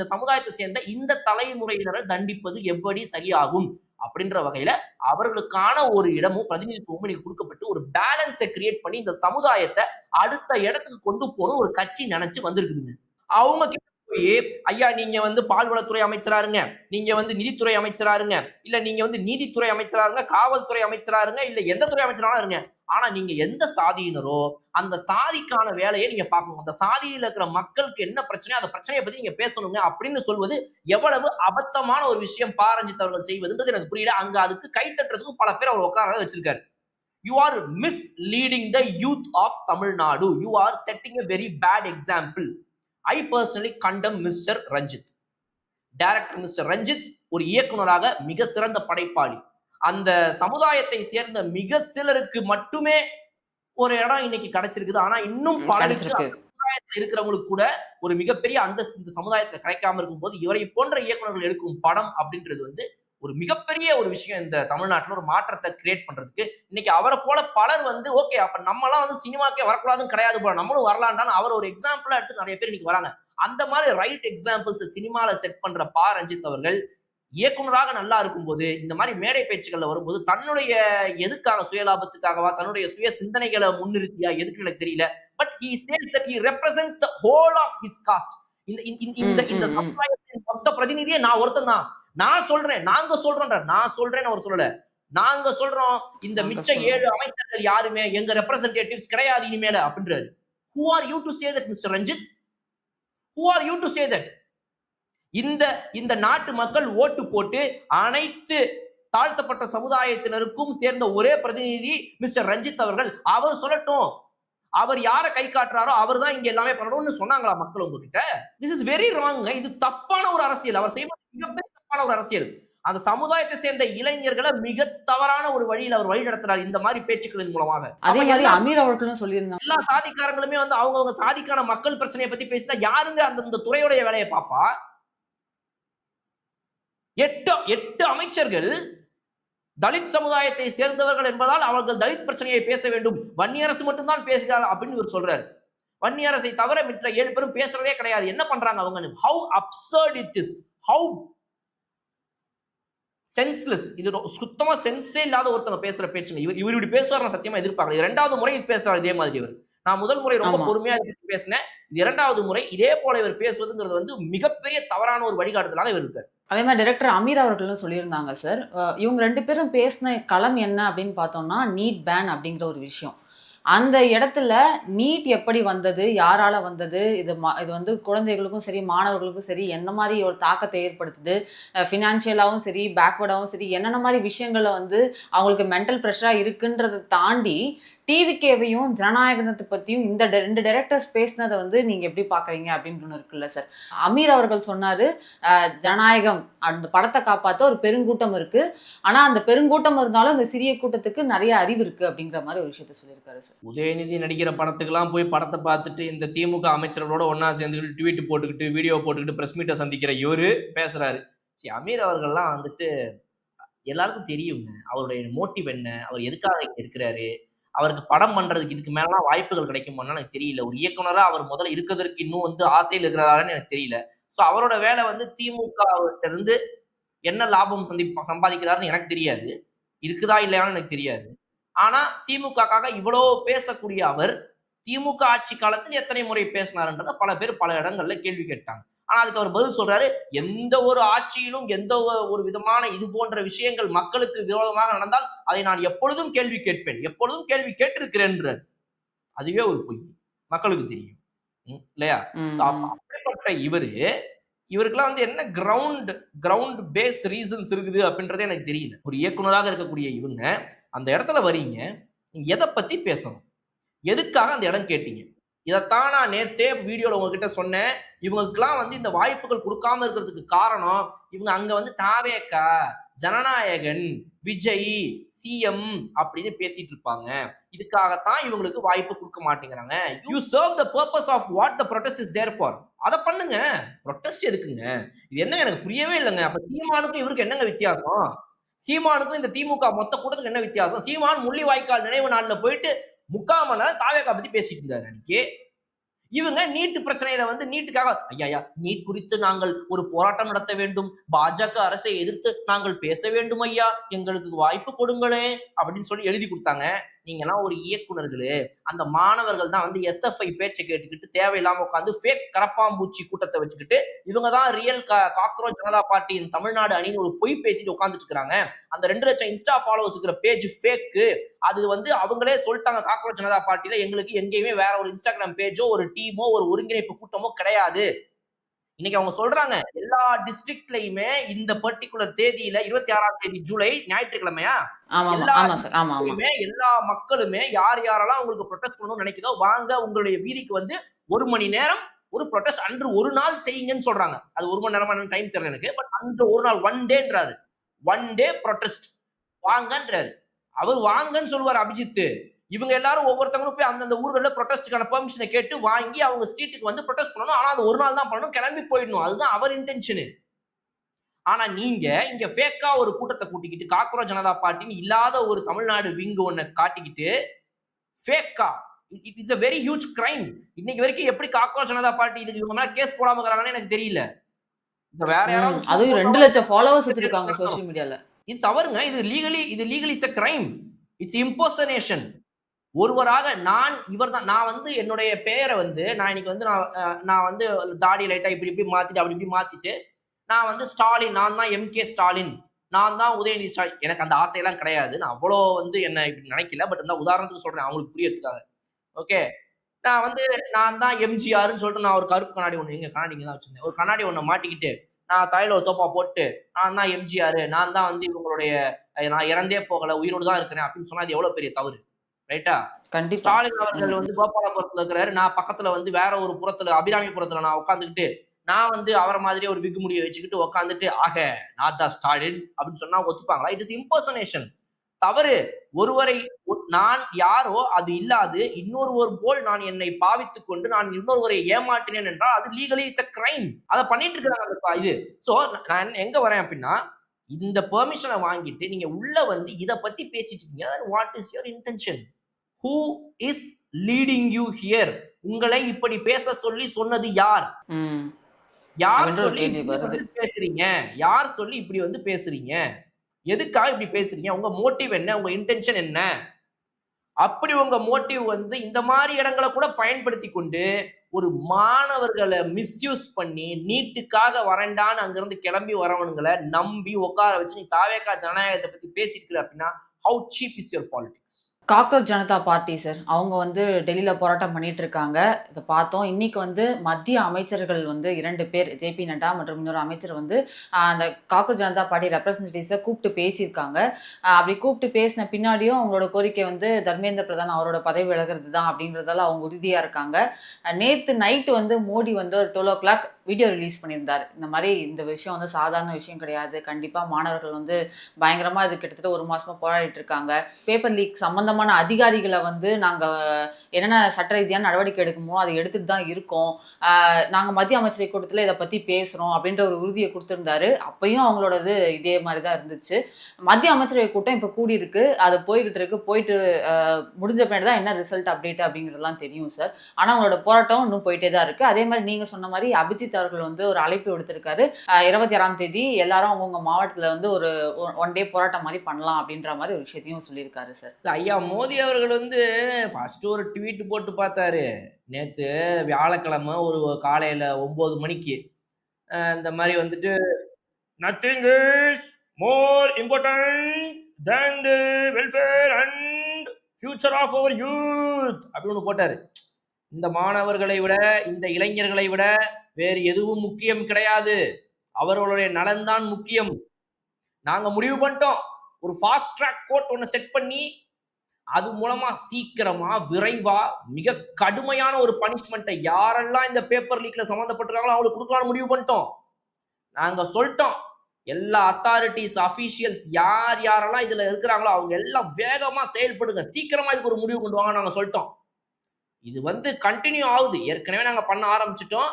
சமுதாயத்தை சேர்ந்த இந்த தலைமுறையினரை தண்டிப்பது எப்படி சரியாகும் அப்படின்ற வகையில அவர்களுக்கான ஒரு இடமும் பிரதிநிதித்துவமும் நீங்க கொடுக்கப்பட்டு ஒரு பேலன்ஸை கிரியேட் பண்ணி இந்த சமுதாயத்தை அடுத்த இடத்துக்கு கொண்டு போகணும் ஒரு கட்சி நினைச்சு வந்திருக்குதுங்க. அவங்க கிட்ட போய் ஐயா நீங்க வந்து பால்வளத்துறை அமைச்சரா இருங்க, நீங்க வந்து நிதித்துறை அமைச்சரா இருங்க, இல்ல நீங்க வந்து நீதித்துறை அமைச்சரா இருங்க, காவல்துறை அமைச்சரா இருங்க, இல்ல எந்த துறை அமைச்சராலும் இருங்க, ஆனா நீங்க எந்த சாதியினரோ அந்த சாதிக்கான வேலையை நீங்க பார்க்கணும். அந்த சாதியில இருக்கிற மக்களுக்கு என்ன பிரச்சனையோ அந்த பிரச்சனையை பத்தி நீங்க பேசணுங்க அப்படின்னு சொல்வது எவ்வளவு அபத்தமான ஒரு விஷயம் பாரஞ்சித் அவர்கள் செய்வதுன்றது எனக்கு புரியல. அங்க அதுக்கு கை தட்டுறதுக்கு பல பேர் அவர் உட்கார வச்சிருக்காரு. You are misleading the youth of Tamil Nadu. You are setting a very bad example. I personally condemn Mr. Ranjit. Director mister Ranjit ஒரு இயக்குனராக மிக சிறந்த படைப்பாளி. அந்த சமுதாயத்தை சேர்ந்த மிக சிலருக்கு மட்டுமே ஒரு இடம் இன்னைக்கு கிடைச்சிருக்குது. ஆனா இன்னும் பலருக்கு சமுதாயத்தில் இருக்கிறவங்களுக்கு கூட ஒரு மிகப்பெரிய அந்தஸ்து இந்த சமுதாயத்துல கிடைக்காம இருக்கும் போது இவரை போன்ற இயக்குனர்கள் எடுக்கும் படம் அப்படின்றது வந்து ஒரு மிகப்பெரிய ஒரு விஷயம். இந்த தமிழ்நாட்டில் ஒரு மாற்றத்தை கிரியேட் பண்றதுக்கு இன்னைக்கு அவரை போல பலர் வந்து ஓகே அப்ப நம்மலாம் வந்து சினிமாக்கே வரக்கூடாதுன்னு கிடையாது போல, நம்மளும் வரலான்டான்னு அவர் ஒரு எக்ஸாம்பிளா எடுத்து நிறைய பேர் இன்னைக்கு வராங்க. அந்த மாதிரி ரைட் எக்ஸாம்பிள்ஸ் சினிமால செட் பண்ற பா ரஞ்சித் அவர்கள் இயக்குனராக நல்லா இருக்கும்போது இந்த மாதிரி மேடை பேச்சுக்கள்ல வரும்போது தன்னுடைய எதுக்காக சுயலாபத்துக்காகவா தன்னுடைய சுய சிந்தனைகளை முன்னிறுத்தியா எதுக்கு எனக்கு தெரியல. But he says that he represents the whole of his caste. இந்த சமுதாயத்தின் மொத்த பிரதிநிதியே நான் ஒருத்தன் தான். நான் சொல்றேன், நாங்க சொல்றோம், நான் சொல்றேன்னு அவர் சொல்லல, நாங்க சொல்றோம். இந்த மிச்ச 7 அமைச்சர்கள் யாருமே எங்க ரெப்ரசன்டேட்டிவ்ஸ் கிடையாது இனிமேல அப்படின்றாரு. Who are you to say that, Mr. Ranjit? Who are you to say that? இந்த நாட்டு மக்கள் ஓட்டு போட்டு அனைத்து தாழ்த்தப்பட்ட சமுதாயத்தினருக்கும் சேர்ந்த ஒரே பிரதிநிதி மிஸ்டர் ரஞ்சித் அவர்கள். அவர் சொல்லட்டும், அவர் யாரை கை காட்டுறாரோ அவர் தான் இங்க எல்லாமே பண்ணணும்னு சொன்னாங்களா மக்கள் உங்ககிட்ட? This is very wrong. இது தப்பான ஒரு அரசியல். அவர் செய்வது மிகப்பெரிய தப்பான ஒரு அரசியல். அந்த சமுதாயத்தை சேர்ந்த இளைஞர்களை மிக தவறான ஒரு வழியில் அவர் வழி நடத்துறாரு இந்த மாதிரி பேச்சுக்களின் மூலமாக. அதே மாதிரி அமீர் அவர்களும் சொல்லியிருந்தாங்க, எல்லா சாதிக்காரங்களுமே வந்து அவங்க சாதிக்கான மக்கள் பிரச்சனையை பத்தி பேசினா யாருங்க அந்த துறையுடைய வேலையை பாப்பா? 8 அமைச்சர்கள் தலித் சமுதாயத்தை சேர்ந்தவர்கள் என்பதால் அவர்கள் தலித் பிரச்சனையை பேச வேண்டும், வன்னியரசு மட்டும்தான் பேசுகிறார் அப்படின்னு இவர் சொல்றாரு. வன்னியரசை தவிர மற்ற 7 பேரும் பேசுறதே கிடையாது. என்ன பண்றாங்க அவங்க? How absurd it is, how senseless. இது சுத்தமா சென்ஸே இல்லாத ஒருத்தங்க பேசுற பேச்சுங்க. இவர் இப்படி பேசுவார் நான் சத்தியமா எதிர்பார்க்கல. இது 2வது முறை இது பேசுறாரு இதே மாதிரி இவர். நான் முதல் முறை ரொம்ப பொறுமையா பேசினேன். இது 2வது முறை இதே போல இவர் பேசுவதுங்கிறது வந்து மிகப்பெரிய தவறான ஒரு வழிகாட்டுதலாக இவர் இருக்காரு. அதே மாதிரி டைரக்டர் அமீர் அவர்களும் சொல்லியிருந்தாங்க சார். இவங்க 2 பேரும் பேசின களம் என்ன அப்படின்னு பார்த்தோம்னா நீட் பேன் அப்படிங்கிற ஒரு விஷயம். அந்த இடத்துல நீட் எப்படி வந்தது, யாரால வந்தது, இது வந்து குழந்தைகளுக்கும் சரி மாணவர்களுக்கும் சரி எந்த மாதிரி ஒரு தாக்கத்தை ஏற்படுத்துது, ஃபினான்ஷியலாகவும் சரி பேக்வர்டாகவும் சரி என்னென்ன மாதிரி விஷயங்களை வந்து அவங்களுக்கு மென்டல் ப்ரெஷராக இருக்குன்றதை தாண்டி டிவிகேவையும் ஜனநாயகத்தை பற்றியும் இந்த 2 டைரக்டர்ஸ் பேசினதை வந்து நீங்கள் எப்படி பார்க்குறீங்க அப்படின்னு ஒன்று இருக்குல்ல சார். அமீர் அவர்கள் சொன்னார் ஜனநாயகம் அந்த படத்தை காப்பாற்ற ஒரு பெருங்கூட்டம் இருக்குது, ஆனால் அந்த பெருங்கூட்டம் இருந்தாலும் அந்த சிறிய கூட்டத்துக்கு நிறைய அறிவு இருக்குது அப்படிங்கிற மாதிரி ஒரு விஷயத்த சொல்லியிருக்காரு சார். உதயநிதி நடிக்கிற படத்துக்கெல்லாம் போய் படத்தை பார்த்துட்டு இந்த திமுக அமைச்சர்களோட ஒன்னா சேர்ந்துக்கிட்டு ட்வீட் போட்டுக்கிட்டு வீடியோ போட்டுக்கிட்டு பிரஸ் மீட்டை சந்திக்கிற இவரு பேசுறாரு. சரி, அமீர் அவர்கள்லாம் வந்துட்டு எல்லாருக்கும் தெரியுங்க அவருடைய மோட்டிவ் என்ன, அவர் எதுக்காக இருக்கிறாரு, அவருக்கு படம் பண்றதுக்கு இதுக்கு மேலாம் வாய்ப்புகள் கிடைக்குமான்னு எனக்கு தெரியல. ஒரு இயக்குனரா அவர் முதல்ல இருக்கிறதுக்கு இன்னும் வந்து ஆசையில் இருக்கிறாரான்னு எனக்கு தெரியல. ஸோ அவரோட வேலை வந்து திமுக இருந்து என்ன லாபம் சம்பாதிக்கிறாருன்னு எனக்கு தெரியாது, இருக்குதா இல்லையான்னு எனக்கு தெரியாது. ஆனா திமுகக்காக இவ்வளோ பேசக்கூடிய அவர் திமுக ஆட்சி காலத்தில் எத்தனை முறை பேசினாருன்றத பல பேர் பல இடங்கள்ல கேள்வி கேட்டாங்க. ஆனா அதுக்கு அவர் பதில் சொல்றாரு, எந்த ஒரு ஆட்சியிலும் எந்த ஒரு விதமான இது போன்ற விஷயங்கள் மக்களுக்கு விரோதமாக நடந்தால் அதை நான் எப்பொழுதும் கேள்வி கேட்பேன், எப்பொழுதும் கேள்வி கேட்டிருக்கிறேன்றார். அதுவே ஒரு பொய், மக்களுக்கு தெரியும் இல்லையா? அப்படிப்பட்ட இப்படிப்பட்ட இவருக்கெல்லாம் வந்து என்ன கிரவுண்ட் பேஸ் ரீசன்ஸ் இருக்குது அப்படின்றதே எனக்கு தெரியல. ஒரு இயக்குனராக இருக்கக்கூடிய இவங்க அந்த இடத்துல வரீங்க, நீங்க எதை பத்தி பேசணும், எதுக்காக அந்த இடம் கேட்டீங்க? இதைத்தான் நான் நேத்தே வீடியோல உங்ககிட்ட சொன்னேன். இவங்களுக்கெல்லாம் வந்து இந்த வாய்ப்புகள் கொடுக்காம இருக்கிறதுக்கு காரணம், இவங்க அங்க வந்து தாவேகா, ஜனநாயகன், விஜய், சிஎம் அப்படின்னு பேசிட்டு இருப்பாங்க. இதுக்காகத்தான் இவங்களுக்கு வாய்ப்பு கொடுக்க மாட்டேங்கிறாங்க. You serve the purpose of what the protest is there for. அதை பண்ணுங்க. ப்ரொடெஸ்ட் எதுக்குங்க? இது என்ன எனக்கு புரியவே இல்லைங்க. அப்ப சீமானுக்கும் இவருக்கு என்னங்க வித்தியாசம்? சீமானுக்கும் இந்த திமுக மொத்த கூட்டத்துக்கு என்ன வித்தியாசம்? சீமான் முள்ளிவாய்க்கால் நினைவு நாள்ல போயிட்டு 3/4 மணி நேரம் தாவேகா பத்தி பேசிட்டு இருந்தாரு அன்னைக்கு. இவங்க நீட் பிரச்சனையில வந்து நீட்டுக்காக ஐயா நீட் குறித்து நாங்கள் ஒரு போராட்டம் நடத்த வேண்டும், பாஜக அரசை எதிர்த்து நாங்கள் பேச வேண்டும் ஐயா, எங்களுக்கு வாய்ப்பு கொடுங்களே அப்படின்னு சொல்லி எழுதி கொடுத்தாங்க. நீங்க எல்லாம் ஒரு இயக்குனர்களே, அந்த மாணவர்கள் தான் வந்து SFI பேச்சை கேட்டுக்கிட்டு தேவையில்லாம உட்காந்து ஃபேக் கரப்பாம்பூச்சி கூட்டத்தை வச்சுக்கிட்டு இவங்க தான் ரியல் காக்ரோச் ஜனதா பார்ட்டியின் தமிழ்நாடு அணின்னு ஒரு பொய் பேசிட்டு உட்காந்துட்டு இருக்காங்க. அந்த 2 லட்சம் இன்ஸ்டா ஃபாலோவர்ஸ் இருக்கிற பேஜ் ஃபேக்கு. அது வந்து அவங்களே சொல்லிட்டாங்க, காக்ரோச் ஜனதா பார்ட்டியில எங்களுக்கு எங்கேயுமே வேற ஒரு இன்ஸ்டாகிராம் பேஜோ ஒரு டீமோ ஒரு ஒருங்கிணைப்பு கூட்டமோ கிடையாது. இன்னைக்கு அவங்க சொல்றாங்க எல்லா டிஸ்ட்ரிக்ட்லயுமே இந்த பர்டிகுலர் தேதியில 26ஆம் தேதி ஜூலை ஞாயிற்றுக்கிழமையா எல்லா மக்களுமே யார் யாரெல்லாம் உங்களுக்கு ப்ரொடெஸ்ட் பண்ணணும்னு நினைக்கிறதோ வாங்க உங்களுடைய வீதிக்கு வந்து 1 மணி நேரம் ஒரு ப்ரொடெஸ்ட் அன்று ஒரு நாள் செய்யுங்கன்னு சொல்றாங்க. அது 1 மணி நேரமான டைம் தெரியல எனக்கு. பட் அன்று ஒரு நாள் 1 டேன்றாரு. 1 டே ப்ரொடெஸ்ட் வாங்கன்றாரு. அவர் வாங்கன்னு சொல்லுவார் அபிஜித். இவங்க எல்லாரும் ஒவ்வொருத்தவங்களும் போய் அந்தந்த ஊர்களில் ப்ரொடெஸ்ட்டுக்கான பெர்மிஷனை கேட்டு வாங்கி அவங்க ஸ்ட்ரீட்டுக்கு வந்து ப்ரொடெஸ்ட் பண்ணணும். ஆனா அது ஒரு நாள் தான் பண்ணணும், கிளம்பி போயிடணும். அதுதான் அவர் இன்டென்ஷனு. ஆனா நீங்க இங்க ஃபேக்கா ஒரு கூட்டத்தை கூட்டிக்கிட்டு காக்ரோச் ஜனதா பார்ட்டின்னு இல்லாத ஒரு தமிழ்நாடு விங் ஒன்ன காட்டிக்கிட்டு ஃபேக்கா it's a very huge crime. இன்னைக்கு வரைக்கும் எப்படி காக்ரோச் ஜனதா பார்ட்டி இதுக்கு இவங்க மேல கேஸ் போடாம இருக்காங்கன்னு எனக்கு தெரியல. இந்த வேற யாராவது அது 2 லட்சம் ஃபாலோவர்ஸ் வச்சிருக்காங்க சோஷியல் மீடியால. இது தவறுங்க. இது legally it's a crime. It's impersonation. ஒருவராக நான் வந்து என்னுடைய பெயரை வந்து நான் இன்னைக்கு வந்து நான் வந்து தாடி லைட்டா இப்படி மாத்திட்டு அப்படி மாத்திட்டு நான் வந்து ஸ்டாலின், நான் தான் MK ஸ்டாலின், நான் தான் உதயநிதி ஸ்டாலின். எனக்கு அந்த ஆசையெல்லாம் கிடையாது. நான் அவ்வளோ வந்து என்ன இப்படி நினைக்கல. பட் இந்த உதாரணத்துக்கு சொல்றேன் அவங்களுக்கு புரியறதுக்காக. ஓகே, நான் தான் MGRன்னு சொல்லிட்டு நான் ஒரு கருப்பு கண்ணாடி ஒன்று எங்க கண்ணாடிங்க தான் வச்சிருந்தேன். ஒரு கண்ணாடி ஒன்று மாட்டிக்கிட்டு நான் தலையில ஒரு தோப்பா போட்டு நான் தான் MGR, நான் தான் வந்து இவங்களுடைய நான் இறந்தே போகல உயிரோடு தான் இருக்கிறேன் அப்படின்னு சொன்னா அது எவ்வளவு பெரிய தவறு, ரைட்டா? ஸ்டாலின் அவர்கள் வந்து கோபாலபுரத்துல இருக்கிறாரு, நான் பக்கத்துல வந்து வேற ஒரு புறத்துல அபிராமிபுரத்துல நான் உட்காந்துக்கிட்டு நான் வந்து அவரை மாதிரியே ஒரு விகு முடியை வச்சுக்கிட்டு உட்காந்துட்டு ஆக நான் தான் ஸ்டாலின் அப்படின்னு சொன்னா ஒத்துப்பாங்களா? It is impersonation. தவறு. ஒருவரை நான் யாரோ அது இல்லாது இன்னொருவர் போல் நான் என்னை பாவித்துக் கொண்டு நான் இன்னொருவரை ஏமாற்றினேன் என்றால் அது லீகலி இட்ஸ் a crime. அதை பண்ணிட்டு இருக்காங்க இது. சோ நான் எங்க வரேன் அப்படின்னா, இந்த பெர்மிஷனை வாங்கிட்டு நீங்க உள்ள வந்து இதை பத்தி பேசிட்டு இருக்கீங்க. What is your intention? Who is leading you here? உங்களை இப்படி பேச சொல்லி சொன்னது யார்? யார் சொல்லி பேசுறீங்க? யார் சொல்லி இப்படி வந்து பேசுறீங்க? எதுக்காக இப்படி பேசுறீங்க? உங்க மோட்டிவ் என்ன? உங்க இன்டென்ஷன் என்ன? அப்படி உங்க மோட்டிவ் வந்து இந்த மாதிரி இடங்களை கூட பயன்படுத்தி கொண்டு ஒரு மாணவர்களை மிஸ்யூஸ் பண்ணி நீட்டுக்காக வரண்டான்னு அங்கிருந்து கிளம்பி வரவனுங்களை நம்பி உட்கார வச்சு நீ தாவேகா ஜனநாயகத்தை பத்தி பேசிட்டு இருக்கிற அப்படின்னா how cheap is your politics? Cockroach Janata party sir அவங்க வந்து டெல்லியில் போராட்டம் பண்ணிட்டு இருக்காங்க. இதை பார்த்தோம். இன்னைக்கு வந்து மத்திய அமைச்சர்கள் வந்து 2 பேர் JP நட்டா மற்றும் இன்னொரு அமைச்சர் வந்து அந்த காக்ரோச் ஜனதா பார்ட்டி ரெப்ரசன்டேட்டிவ்ஸை கூப்பிட்டு பேசியிருக்காங்க. அப்படி கூப்பிட்டு பேசின பின்னாடியும் அவங்களோட கோரிக்கை வந்து தர்மேந்திர பிரதான் அவரோட பதவி விலகிறது தான் அப்படின்றதால அவங்க உறுதியாக இருக்காங்க. நேற்று நைட்டு வந்து மோடி வந்து ஒரு 12 o'clock வீடியோ ரிலீஸ் பண்ணியிருந்தார். இந்த மாதிரி இந்த விஷயம் வந்து சாதாரண விஷயம் கிடையாது, கண்டிப்பாக மாணவர்கள் வந்து பயங்கரமாக இது கிட்டத்தட்ட 1 மாதமாக போராடிட்டு இருக்காங்க. பேப்பர் லீக் சம்மந்தமான அதிகாரிகளை வந்து நாங்கள் என்னென்ன சட்ட ரீதியான நடவடிக்கை எடுக்குமோ அதை எடுத்துட்டு தான் இருக்கோம், நாங்கள் மத்திய அமைச்சரை கூட்டத்தில் இதை பற்றி பேசுகிறோம் அப்படின்ற ஒரு உறுதியை கொடுத்துருந்தாரு. அப்பயும் அவங்களோடது இதே மாதிரி தான் இருந்துச்சு. மத்திய அமைச்சரவை கூட்டம் இப்போ கூடியிருக்கு, அது போய்கிட்டு இருக்கு. போயிட்டு முடிஞ்ச பின்னாடி தான் என்ன ரிசல்ட் அப்டேட் அப்படிங்கிறதுலாம் தெரியும் சார். ஆனால் அவங்களோட போராட்டம் இன்னும் போயிட்டே தான் இருக்குது. அதே மாதிரி நீங்கள் சொன்ன மாதிரி அபிஜித் அவர்கள் வந்து ஒரு அழைப்பு விடுத்திருக்காரு. 26ஆம் தேதி எல்லாரும் அவங்கவுங்க மாவட்டத்தில் வந்து ஒரு 1 day போராட்டம் மாதிரி பண்ணலாம் அப்படின்ற மாதிரி ஒரு விஷயத்தையும் சொல்லியிருக்காரு சார். ஐயா மோடி அவர்கள் வந்து ஃபர்ஸ்ட் ஒரு ட்வீட் போட்டு பார்த்தாரு நேற்று வியாழக்கிழமை ஒரு காலையில் 9 மணிக்கு. இந்த மாதிரி வந்துட்டு nothing is more important than the welfare and future of our youth அப்படின்னு ஒன்று போட்டாரு. இந்த மாணவர்களை விட, இந்த இளைஞர்களை விட வேறு எதுவும் முக்கியம் கிடையாது. அவர்களுடைய நலன்தான் முக்கியம். நாங்க முடிவு பண்ணிட்டோம். ஒரு ஃபாஸ்ட் ட்ராக் கோர்ட் ஒண்ணு செட் பண்ணி, அது மூலமா சீக்கிரமா, விரைவா, மிக கடுமையான ஒரு பனிஷ்மென்ட்டை யாரெல்லாம் இந்த பேப்பர் லீக்ல சம்பந்தப்பட்டிருக்காங்களோ அவங்களுக்கு குடுக்கலாம்னு முடிவு பண்ணிட்டோம். நாங்க சொல்லிட்டோம். எல்லா அத்தாரிட்டிஸ், அபிஷியல்ஸ் யாரெல்லாம் இதுல இருக்கிறாங்களோ அவங்க எல்லாம் வேகமா செயல்படுங்க. சீக்கிரமா இதுக்கு ஒரு முடிவு கொண்டு வாங்க நாங்க சொல்லிட்டோம். இது கண்டினியூ ஆகுது. ஏற்கனவே நாங்க பண்ண ஆரம்பிச்சிட்டோம்.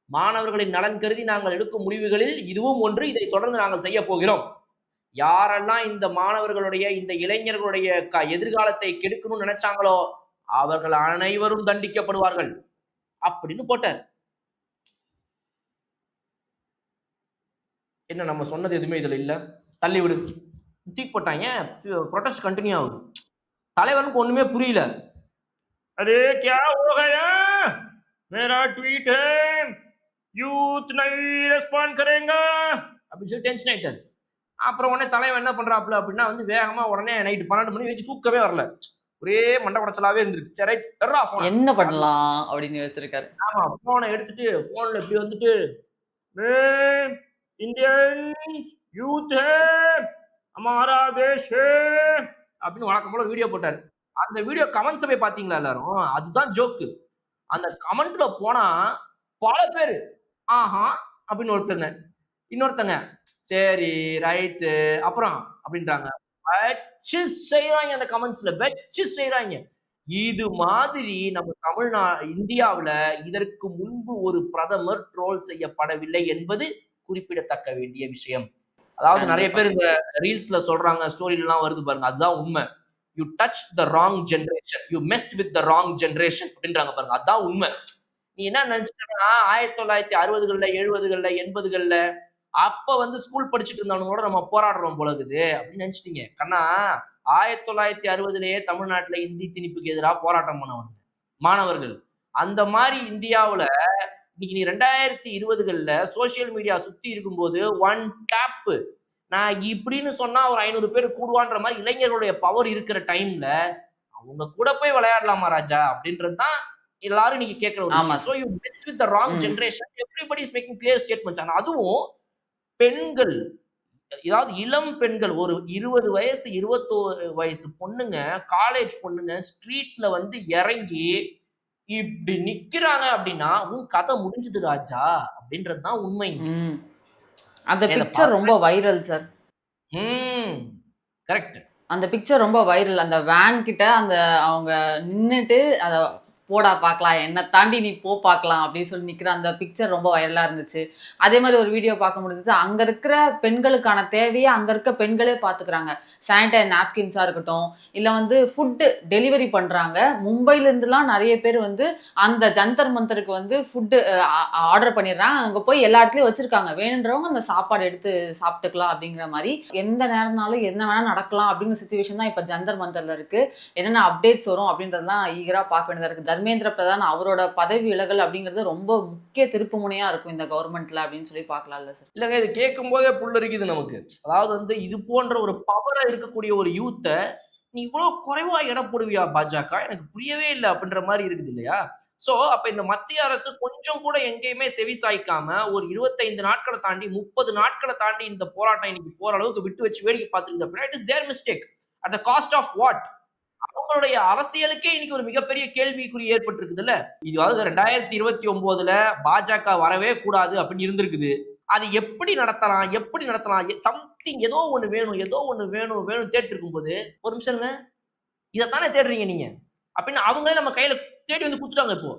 மாணவர்களின் நலன் கருதி நாங்கள் எடுக்கும் முடிவுகளில் இதுவும் ஒன்று. இதை தொடர்ந்து நாங்கள் செய்ய போகிறோம். யாரெல்லாம் இந்த மாணவர்களுடைய, இந்த இளைஞர்களுடைய எதிர்காலத்தை கெடுக்கணும்னு நினைச்சாங்களோ அவர்கள் அனைவரும் தண்டிக்கப்படுவார்கள் அப்படின்னு போட்டார். என்ன நம்ம சொன்னது எதுவுமே இதுல இல்ல, தள்ளி விடு, தூக்கி போட்டாங்க. ப்ரொடெஸ்ட் கண்டினியூ ஆகுது. தலைவனுக்கு ஒண்ணுமே புரியல. அரே क्या हो गया, मेरा ट्वीट है, யூத் नहीं ரெஸ்பாண்ட் करेगा அப்படின்னு சொல்லி டென்ஷன் ஆயிட்டாரு. அப்புறம் உடனே தலைவன் என்ன பண்றாப்புல அப்படின்னா வேகமா உடனே நைட்டு 12 மணி வச்சு தூக்கவே வரல, ஒரே மண்டை உடச்சலாவே இருந்திருக்கு. சரி ரைட், என்ன பண்ணலாம் அப்படின்னு யோசிச்சிருக்காரு. ஆமா, போனை எடுத்துட்டு போன்ல இப்படி இந்தியன் யூத் ஹமாரா தேஷ் அப்படின்னு வழக்கம் போல வீடியோ போட்டாரு. அந்த வீடியோ கமெண்ட்ஸ் போய் பாத்தீங்களா எல்லாரும்? அதுதான் ஜோக்கு. அந்த கமெண்ட்ல போனா பல பேரு ஆஹா அப்படின்னு ஒருத்தங்க, இன்னொருத்தங்க சரி ரைட்டு அப்புறம் அப்படின்றாங்க. வச்சு செய்யறாங்க அந்த கமெண்ட்ஸ்ல, வச்சு செய்யறாங்க. இது மாதிரி நம்ம இந்தியாவுல இதற்கு முன்பு ஒரு பிரதமர் ட்ரோல் செய்யப்படவில்லை என்பது குறிப்பிடத்தக்க வேண்டிய விஷயம். அதாவது நிறைய பேர் இந்த ரீல்ஸ்ல சொல்றாங்க, ஸ்டோரியில எல்லாம் வருது பாருங்க, அதுதான் உண்மை. You touch the wrong generation, you மெஸ்ட் with the wrong generation அப்படின்றாங்க பாருங்க, அதுதான் உண்மை. நீ என்ன நினைச்சிட்டா 1960களில் 70களில் 80களில் அப்ப ஸ்கூல் படிச்சுட்டு இருந்தவனோட நம்ம போராடுறோம் போல இருக்குது அப்படின்னு நினைச்சிட்டீங்க. கண்ணா 1960லேயே தமிழ்நாட்டுல இந்தி திணிப்புக்கு எதிராக போராட்டம் பண்ணவங்க மாணவர்கள். அந்த மாதிரி இந்தியாவுல இன்னைக்கு நீ 2020களில் சோசியல் மீடியா சுத்தி இருக்கும்போது ஒன் டேப் நான் இப்படின்னு சொன்னா ஒரு 500 பேர் கூடுவான்ற மாதிரி இளைஞர்களுடைய பவர் இருக்கிற டைம்ல அவங்க கூட போய் விளையாடலாமா ராஜா அப்படின்றதுதான் எல்லாரும் நீங்க கேட்கிற ஒரு விஷயம். So you messed with the wrong generation. Everybody is making clear statements. ஆனா அதுவும் பெண்கள், ஏதாவது இளம் பெண்கள், ஒரு 20 வயசு 21 வயசு பொண்ணுங்க, காலேஜ் பொண்ணுங்க ஸ்ட்ரீட்ல இறங்கி இப்படி நிக்கிறாங்க அப்படின்னா உன் கதை முடிஞ்சது ராஜா அப்படின்றதுதான் உண்மை. அந்த பிக்சர் ரொம்ப வைரல் சார். கரெக்ட். அந்த பிக்சர் ரொம்ப வைரல். அந்த வேன் கிட்ட அவங்க நின்னுட்டு அத போடா பார்க்கலாம், என்னை தாண்டி நீ பார்க்கலாம் அப்படின்னு சொல்லி நிற்கிற அந்த பிக்சர் ரொம்ப வைரலாக இருந்துச்சு. அதே மாதிரி ஒரு வீடியோ பார்க்க முடிஞ்சிச்சு. அங்கே இருக்கிற பெண்களுக்கான தேவையை அங்கே இருக்க பெண்களே பார்த்துக்கிறாங்க. சானிடைசர் நாப்கின்ஸாக இருக்கட்டும், இல்லை ஃபுட்டு டெலிவரி பண்ணுறாங்க. மும்பைலேருந்துலாம் நிறைய பேர் அந்த ஜந்தர் மந்தருக்கு ஃபுட்டு ஆர்டர் பண்ணிடுறாங்க. அங்கே போய் எல்லா இடத்துலையும் வச்சுருக்காங்க. வேணுன்றவங்க அந்த சாப்பாடு எடுத்து சாப்பிட்டுக்கலாம் அப்படிங்கிற மாதிரி. எந்த நேரம்னாலும் என்ன வேணால் நடக்கலாம் அப்படிங்கிற சுச்சுவேஷன் தான் இப்போ ஜந்தர் மந்தரில் இருக்குது. என்னென்ன அப்டேட்ஸ் வரும் அப்படின்றதுலாம் ஈகராக பார்க்க வேண்டியதாக இருக்குது. தர்மேந்திர பிரதான் அவரோட பதவி விலகல் அப்படிங்கிறது ரொம்ப முக்கிய திருப்பு முனையா இருக்கும் இந்த கவர்மெண்ட்ல அப்படின்னு சொல்லி பார்க்கலாம்ல சார்? இல்லைங்க, இது கேட்கும் போதே புல்லரிக்குது நமக்கு. அதாவது இது போன்ற ஒரு பவரா இருக்கக்கூடிய ஒரு யூத்தை நீ இவ்வளவு குறைவா எடை போடுவியா பாஜக, எனக்கு புரியவே இல்லை அப்படின்ற மாதிரி இருக்குது இல்லையா? சோ அப்ப இந்த மத்திய அரசு கொஞ்சம் கூட எங்கேயுமே செவி சாய்க்காம ஒரு 25 நாட்களை தாண்டி 30 நாட்களை தாண்டி இந்த போராட்டம் இன்னைக்கு போற அளவுக்கு விட்டு வச்சு வேடிக்கை பார்த்துருக்குது அப்படின்னா it is their mistake. At the cost of what? அவங்களுடைய அரசியலுக்கே இன்னைக்கு ஒரு மிகப்பெரிய கேள்விக்குறி ஏற்பட்டிருக்குதுல்ல. இது 2029ல பாஜக வரவே கூடாது அப்படின்னு இருந்திருக்குது. அது எப்படி நடத்தலாம் சம்திங் ஏதோ ஒண்ணு வேணும் தேட்டு இருக்கும்போது ஒரு நிமிஷம் இதைத்தானே தேடுறீங்க நீங்க அப்படின்னு அவங்களே நம்ம கையில தேடி கொடுத்துட்டாங்க. இப்போ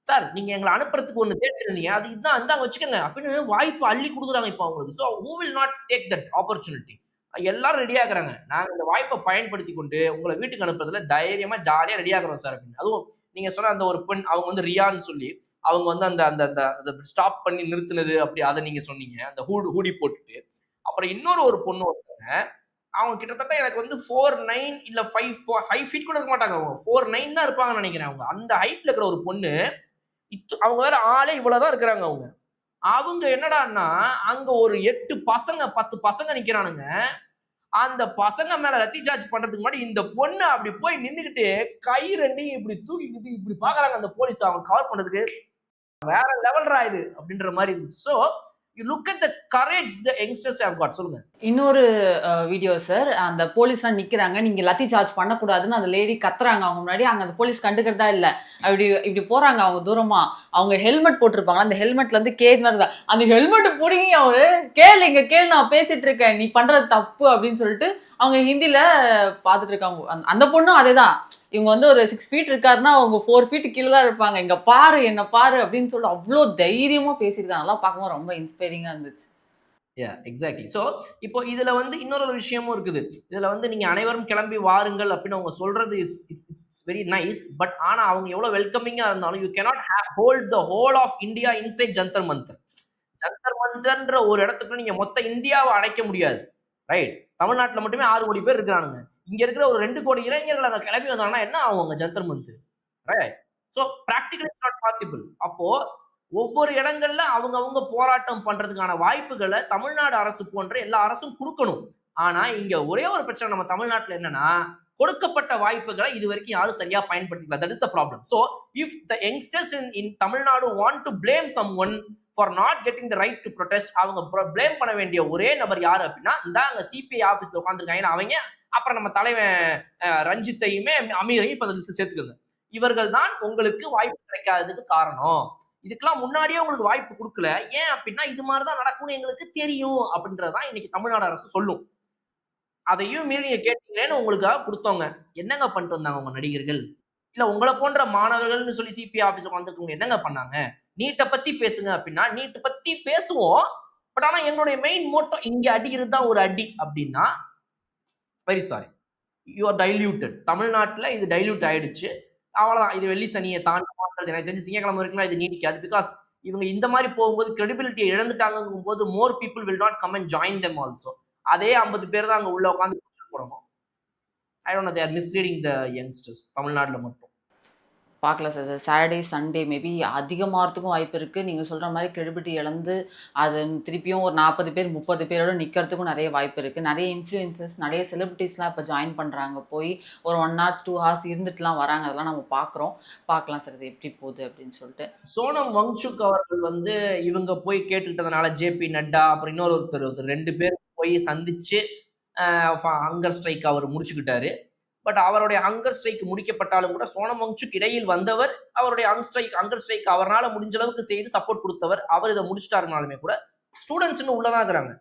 சார் நீங்க எங்களை அனுப்புறதுக்கு ஒண்ணு தேடி இருந்தீங்க, அது இதுதான் அந்தாங்க வச்சுக்கோங்க அப்படின்னு வாய்ப்பு அள்ளி கொடுக்குறாங்க இப்போ அவங்களுக்கு. So who will not take that opportunity? எல்லாரும் ரெடியா இருக்கிறாங்க. நாங்க இந்த வாய்ப்பை பயன்படுத்தி கொண்டு உங்களை வீட்டுக்கு அனுப்புறதுல தைரியமா ஜாலியா ரெடியா இருக்கிறோம் சார் அப்படின்னு. அதுவும் நீங்க சொன்ன அந்த ஒரு பெண், அவங்க ரியான்னு சொல்லி அவங்க அந்த அந்த ஸ்டாப் பண்ணி நிறுத்தினது அப்படி அதை நீங்க சொன்னீங்க, அந்த ஹூடி போட்டுட்டு. அப்புறம் இன்னொரு ஒரு பொண்ணு ஒருத்தங்க, அவங்க கிட்டத்தட்ட எனக்கு 4'9" இல்ல 5 feet கூட இருக்க மாட்டாங்க. அவங்க 4'9" தான் இருப்பாங்கன்னு நினைக்கிறேன். அவங்க அந்த ஹைட்ல இருக்கிற ஒரு பொண்ணு, அவங்க வேற ஆளே இவ்வளவுதான் இருக்கிறாங்க. அவங்க என்னடான்னா அங்க ஒரு 8 பசங்க 10 பசங்க நிக்கிறானுங்க. அந்த பசங்க மேல லத்தி சார்ஜ் பண்றதுக்கு முன்னாடி இந்த பொண்ணு அப்படி போய் நின்னுகிட்டு கை ரெண்டையும் இப்படி தூக்கிக்கிட்டு இப்படி பாக்குறாங்க அந்த போலீஸ் அவங்க கவர் பண்றதுக்கு. வேற லெவல்ரா இது அப்படின்ற மாதிரி இருந்துச்சு. So you look at the courage the youngsters have God. சொல்லுங்க. இன்னொரு வீடியோ சார், அந்த போலீஸ்லாம் நிக்கிறாங்க, நீங்க லத்தி சார்ஜ் பண்ணக்கூடாதுன்னு அந்த லேடி கத்துறாங்க அவங்க முன்னாடி. அங்க அந்த போலீஸ் கண்டுக்கிறதா இல்ல, அப்படி இப்படி போறாங்க அவங்க தூரமா. அவங்க ஹெல்மெட் போட்டிருப்பாங்க, அந்த ஹெல்மெட்ல இருந்து கேஜ் மாதிரி தான், அந்த ஹெல்மெட் பிடிங்கி அவரு கேளு இங்க கேளு நான் பேசிட்டு இருக்கேன் நீ பண்றது தப்பு அப்படின்னு சொல்லிட்டு அவங்க ஹிந்தில பாத்துட்டு இருக்காங்க. அந்த பொண்ணும் அதேதான், இவங்க வந்து ஒரு 6 ஃபீட் இருக்காருன்னா அவங்க 4 ஃபீட் கீழே தான் இருப்பாங்க, இங்க பாரு என்ன பாரு அப்படின்னு சொல்லிட்டு அவ்வளோ தைரியமா பேசியிருக்காங்க. அதெல்லாம் பார்க்கும்போது ரொம்ப இன்ஸ்பைரிங்கா இருந்துச்சு. எக்ஸாக்ட்லி. ஸோ இப்போ இதுல வந்து இன்னொரு விஷயமும் இருக்குது. இதுல வந்து நீங்க அனைவரும் கிளம்பி வாருங்கள் அப்படின்னு அவங்க சொல்றது இட்ஸ் வெரி நைஸ். பட் ஆனா அவங்க எவ்வளவு வெல்கமிங்கா இருந்தாலும் you cannot hold the whole of India inside Jantar Mantar. Jantar மந்தர்ன்ற ஒரு இடத்துக்கு நீங்க மொத்த இந்தியாவை அடைக்க முடியாது. ரைட்? தமிழ்நாட்டில் மட்டுமே 6 கோடி பேர் இருக்கிறானுங்க. இங்க இருக்கிற ஒரு 2 கோடி இளைஞர்கள் அங்க கிளம்பி வந்தாங்கன்னா என்ன ஆகும் Jantar Mantar? Right? So practically it's not possible. அப்போ ஒவ்வொரு இடங்கள்ல அவங்க போராட்டம் பண்றதுக்கான வாய்ப்புகளை தமிழ்நாடு அரசு போன்ற எல்லா அரசும் கொடுக்கணும். ஆனா இங்க ஒரே ஒரு பிரச்சனை நம்ம தமிழ்நாட்டுல என்னன்னா, கொடுக்கப்பட்ட வாய்ப்புகளை இது வரைக்கும் யாரும் சரியா பயன்படுத்திக்கல. That is the problem. So if the youngsters in Tamil Nadu want to blame someone for not getting the right to protest, அவங்க பிளேம் பண்ண வேண்டிய ஒரே நபர் யாரு அப்படின்னா இந்த அங்க சிபிஐ ஆபீஸ்ல உட்காந்துருக்காங்க அவங்க, அப்புறம் நம்ம தலைவன் ரஞ்சித்தையுமே அமீரையும் இப்ப லிஸ்ட் சேர்த்துக்கோங்க. இவர்கள் தான் உங்களுக்கு வாய்ப்பு கிடைக்காததுக்கு காரணம். இதுக்கெல்லாம் முன்னாடியே உங்களுக்கு வாய்ப்பு கொடுக்கல. ஏன் அப்படின்னா இது மாதிரிதான் நடக்கும்னு எங்களுக்கு தெரியும் அப்படின்றதான் இன்னைக்கு தமிழ்நாடு அரசு சொல்லும். அதையும் மீறி நீங்க கேட்டீங்களேன்னு உங்களுக்காக கொடுத்தவங்க. என்னங்க பண்ணிட்டு வந்தாங்க உங்க நடிகர்கள்? இல்ல உங்களை போன்ற மாணவர்கள்னு சொல்லி சிபிஐ ஆபீஸ் வந்திருக்கவங்க என்னங்க பண்ணாங்க? நீட்டை பத்தி பேசுங்க அப்படின்னா நீட்டை பத்தி பேசுவோம். பட் ஆனா எங்களுடைய மெயின் மோட்டோ இங்க அடிக்கிறது தான் ஒரு அடி அப்படின்னா very sorry, you are diluted. தமிழ்நாட்டுல இது டைல்யூட் ஆயிடுச்சு. அவ்வளவுதான். இது வெள்ளி சனியை தாண்டமான்றது எனக்கு தெரிஞ்சு திங்கக்கிழமை வரைக்கும் இது நீடிக்காது. பிகாஸ் இவங்க இந்த மாதிரி போகும்போது கிரெடிபிலிட்டியை இழந்துட்டாங்கும் போது more people will not come and join them also. அதே 50 பேர் தான் அங்க உள்ள உட்காந்து போடணும். I don't know, they are misleading the youngsters தமிழ்நாட்டுல மட்டும். பார்க்கலாம் சார், சாட்டர்டே சண்டே மேபி அதிகமாகிறதுக்கும் வாய்ப்பு இருக்குது. நீங்கள் சொல்கிற மாதிரி கிரெடிபிலிட்டி இழந்து அது திருப்பியும் ஒரு 40 பேர் 30 பேரோட நிற்கிறதுக்கும் நிறைய வாய்ப்பு இருக்குது. நிறைய இன்ஃப்ளூயன்சஸ் நிறைய செலிபிரிட்டிஸ்லாம் இப்போ ஜாயின் பண்ணுறாங்க, போய் ஒரு 1 hour 2 hours இருந்துட்டுலாம் வராங்க. அதெல்லாம் நம்ம பார்க்கலாம் சார் இது எப்படி போகுது அப்படின்னு சொல்லிட்டு. சோனம் வங்சுக் அவர்கள் வந்து இவங்க போய் கேட்டுக்கிட்டதுனால ஜேபி நட்டா அப்புறம் இன்னொருத்தர் 2 பேர் போய் சந்திச்சு ஹங்கர் ஸ்ட்ரைக் அவர் முடிச்சுக்கிட்டாரு. பட் அவருடைய ஹங்கர் ஸ்ட்ரைக் முடிக்கப்பட்டாலும் கூட சோனம் வங்சுக் இடையில் வந்தவர், அவருடைய ஹங்கர் ஸ்ட்ரைக் அவரால் முடிஞ்ச அளவுக்கு செய்து சப்போர்ட் கொடுத்தவர். அவர் இதை முடிச்சிட்டாருனாலுமே கூட ஸ்டூடெண்ட்ஸ் இன்னும் உள்ளதான் இருக்கிறாங்க.